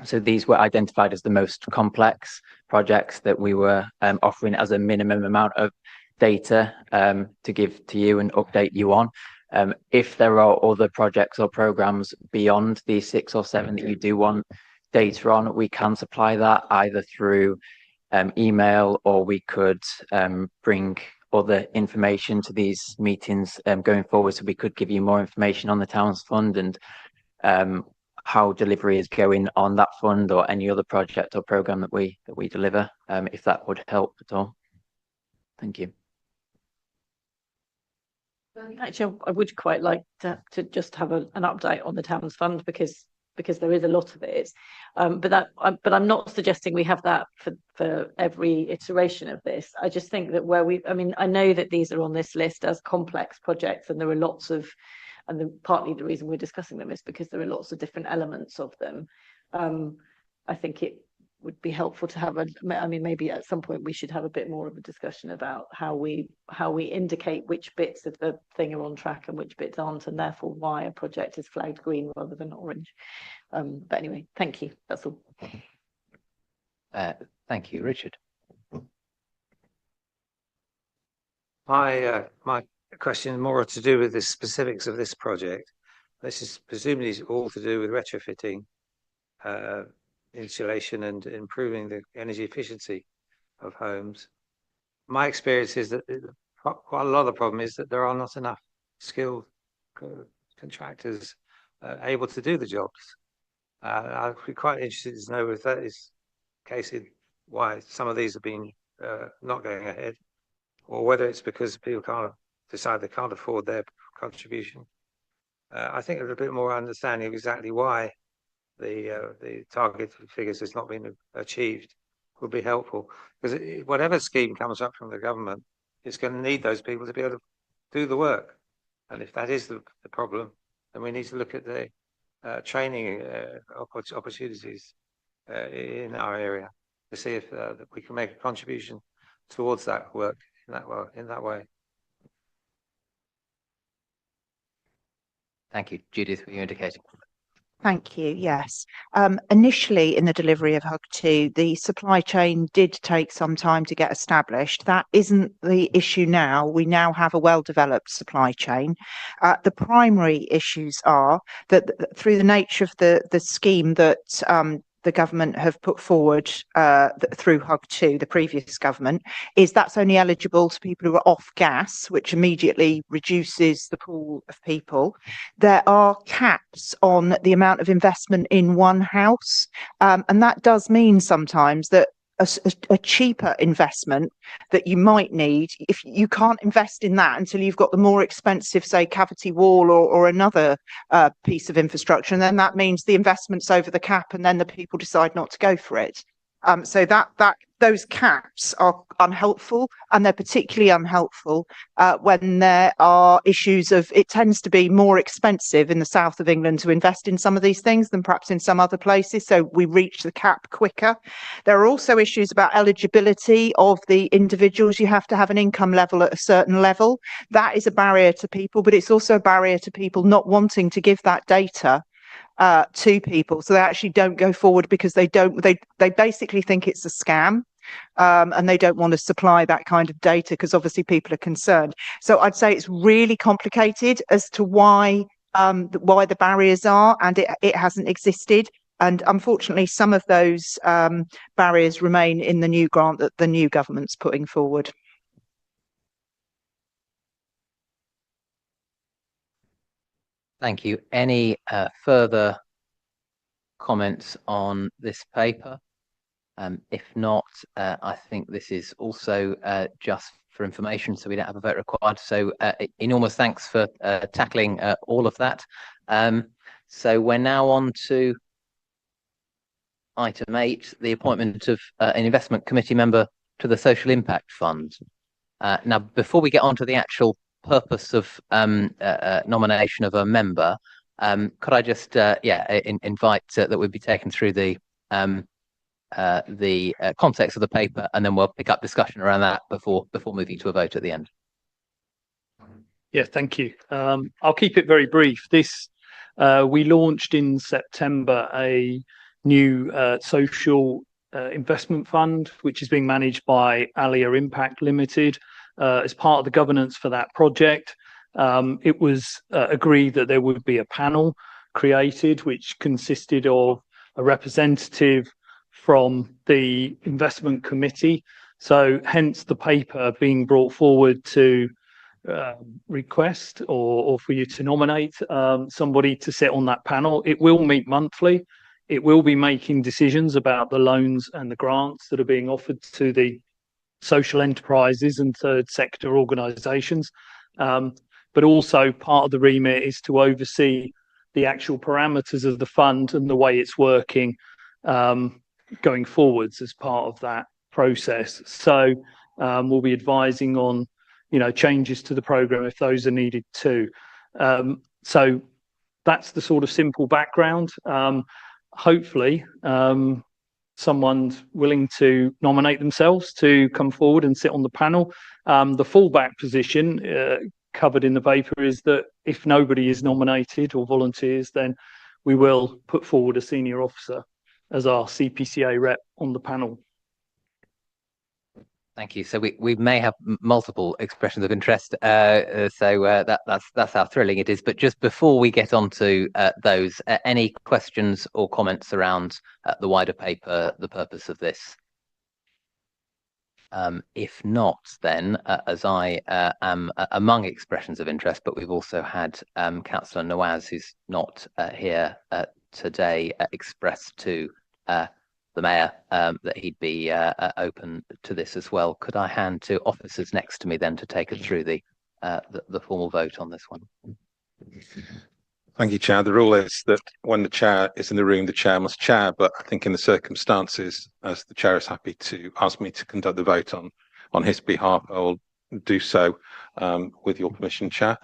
So these were identified as the most complex projects that we were offering as a minimum amount of data to give to you and update you on. If there are other projects or programs beyond these 6 or 7 that you do want data on, we can supply that either through email, or we could bring other information to these meetings going forward. So we could give you more information on the Towns Fund and how delivery is going on that fund or any other project or program that we deliver, if that would help at all. Thank you. Actually, I would quite like to just have an update on the Towns Fund, because there is a lot of it. But I'm not suggesting we have that for every iteration of this. I just think that I know that these are on this list as complex projects, and there are lots of, partly the reason we're discussing them is because there are lots of different elements of them. I think it would be helpful to have maybe at some point we should have a bit more of a discussion about how we indicate which bits of the thing are on track and which bits aren't, and therefore why a project is flagged green rather than orange. But anyway, thank you. That's all. Thank you, Richard. My question more to do with the specifics of this project. This is presumably all to do with retrofitting, insulation, and improving the energy efficiency of homes. My experience is that quite a lot of the problem is that there are not enough skilled contractors able to do the jobs. I'd be quite interested to know if that is the case, why some of these have been not going ahead, or whether it's because people can't decide they can't afford their contribution. I think a bit more understanding of exactly why the target figures has not been achieved would be helpful, because whatever scheme comes up from the government, it's going to need those people to be able to do the work. And if that is the problem, then we need to look at the training opportunities in our area to see if we can make a contribution towards that work in that way. Thank you. Judith, were you indicating? Thank you. Yes. Initially in the delivery of HUG2, the supply chain did take some time to get established. That isn't the issue now. We now have a well-developed supply chain. The primary issues are that through the nature of the scheme that the government have put forward through HUG2, the previous government, is that's only eligible to people who are off gas, which immediately reduces the pool of people. There are caps on the amount of investment in one house, and that does mean sometimes that a cheaper investment that you might need, if you can't invest in that until you've got the more expensive, say, cavity wall or another piece of infrastructure, and then that means the investment's over the cap, and then the people decide not to go for it. So those caps are unhelpful, and they're particularly unhelpful when there are issues of, it tends to be more expensive in the south of England to invest in some of these things than perhaps in some other places, so we reach the cap quicker. There are also issues about eligibility of the individuals. You have to have an income level at a certain level. That is a barrier to people, but it's also a barrier to people not wanting to give that data to people, so they actually don't go forward because they basically think it's a scam, and they don't want to supply that kind of data because obviously people are concerned. So I'd say it's really complicated as to why the barriers are, and it hasn't existed. And unfortunately, some of those barriers remain in the new grant that the new government's putting forward. Thank you. Any further comments on this paper? If not, I think this is also just for information, so we don't have a vote required. So enormous thanks for tackling all of that. So we're now on to item 8, the appointment of an investment committee member to the Social Impact Fund. Now, before we get on to the actual purpose of nomination of a member, could I just invite that we be taken through the context of the paper, and then we'll pick up discussion around that before moving to a vote at the end. Yeah, thank you. I'll keep it very brief. We launched in September a new social investment fund, which is being managed by Alia Impact Limited. As part of the governance for that project, it was agreed that there would be a panel created which consisted of a representative from the investment committee. So hence the paper being brought forward to request or for you to nominate somebody to sit on that panel. It will meet monthly. It will be making decisions about the loans and the grants that are being offered to the social enterprises and third sector organisations, but also part of the remit is to oversee the actual parameters of the fund and the way it's working going forwards as part of that process. So we'll be advising on changes to the programme if those are needed too. So that's the sort of simple background. Hopefully someone's willing to nominate themselves to come forward and sit on the panel. The fallback position covered in the paper is that if nobody is nominated or volunteers, then we will put forward a senior officer as our CPCA rep on the panel. Thank you. So we may have multiple expressions of interest. That's how thrilling it is. But just before we get on to those, any questions or comments around the wider paper, the purpose of this? If not, then as I am among expressions of interest, but we've also had Councillor Nawaz, who's not here today, expressed to the Mayor that he'd be open to this as well. Could I hand to officers next to me then to take us through the formal vote on this one? Thank you, Chair. The rule is that when the Chair is in the room, the Chair must chair, but I think in the circumstances, as the Chair is happy to ask me to conduct the vote on his behalf, I will do so with your permission, Chair.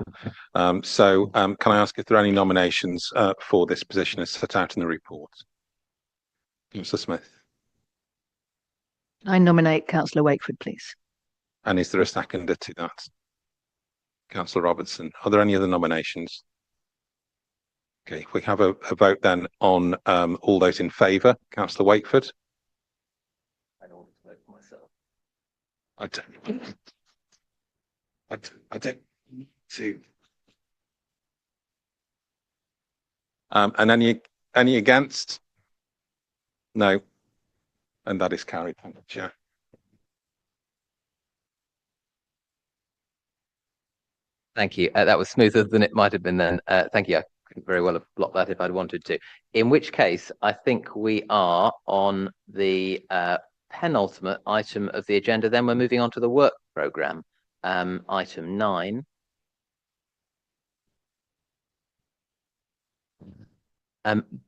Can I ask if there are any nominations for this position as set out in the report? Mr. Smith. I nominate Councillor Wakeford, please. And is there a seconder to that? Councillor Robertson. Are there any other nominations? Okay, we have a vote then on all those in favour. Councillor Wakeford. I don't want to vote for myself. I don't need to. And any against? No. And that is carried. Thank you, Chair. Thank you. That was smoother than it might have been then. Thank you. I couldn't very well have blocked that if I'd wanted to. In which case, I think we are on the penultimate item of the agenda. Then we're moving on to the work programme. Item 9.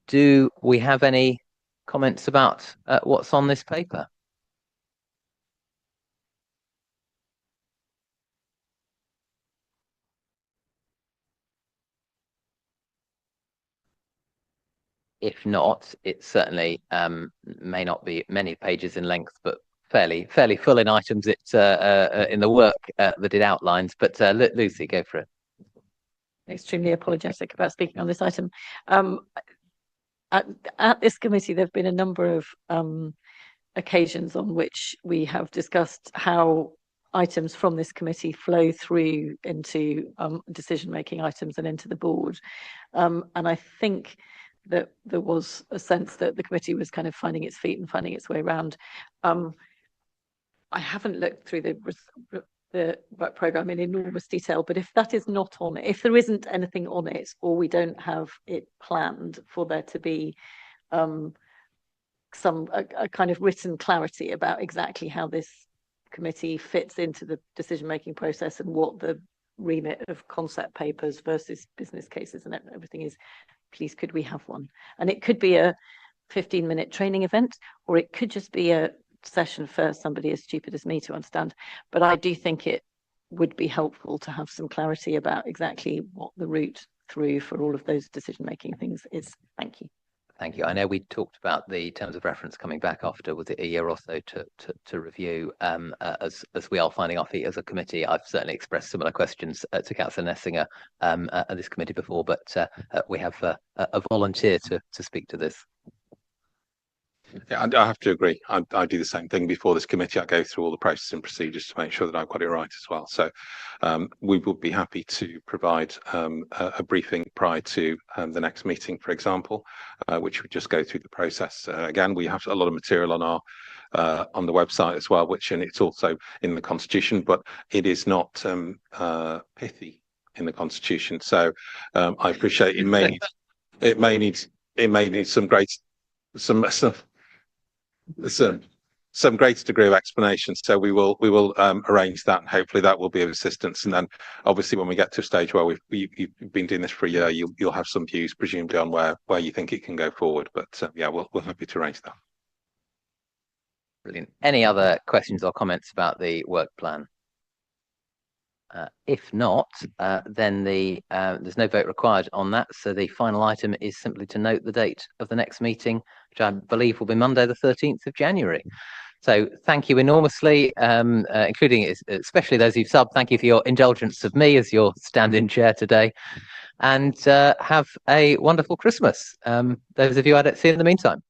Do we have any comments about what's on this paper? If not, it certainly may not be many pages in length, but fairly full in items. It's in the work that it outlines. But Lucy, go for it. Extremely apologetic about speaking on this item. At this committee, there have been a number of occasions on which we have discussed how items from this committee flow through into decision-making items and into the board. And I think that there was a sense that the committee was kind of finding its feet and finding its way around. I haven't looked through the work programme in enormous detail, but if that is not on it, if there isn't anything on it, or we don't have it planned for there to be a kind of written clarity about exactly how this committee fits into the decision-making process and what the remit of concept papers versus business cases and everything is, please could we have one? And it could be a 15-minute training event, or it could just be a session for somebody as stupid as me to understand. But I do think it would be helpful to have some clarity about exactly what the route through for all of those decision-making things is. Thank you. Thank you. I know we talked about the terms of reference coming back after, was it a year or so to review, as we are finding our feet as a committee. I've certainly expressed similar questions to Councillor Nessinger at this committee before, but we have a volunteer to speak to this. Yeah, I have to agree. I do the same thing before this committee. I go through all the process and procedures to make sure that I've got it right as well. So we would be happy to provide a briefing prior to the next meeting, for example, which would just go through the process. Again, we have a lot of material on our on the website as well, which, and it's also in the Constitution, but it is not pithy in the Constitution. So I appreciate it may need some greater degree of explanation. So we will arrange that, and hopefully that will be of assistance. And then obviously when we get to a stage where you've been doing this for a year, you'll have some views presumably on where you think it can go forward. But yeah, we're happy to arrange that. Brilliant. Any other questions or comments about the work plan? If not, then there's no vote required on that. So the final item is simply to note the date of the next meeting, which I believe will be Monday, the 13th of January. So thank you enormously, including especially those who've subbed. Thank you for your indulgence of me as your stand-in chair today, and have a wonderful Christmas. Those of you I don't see in the meantime.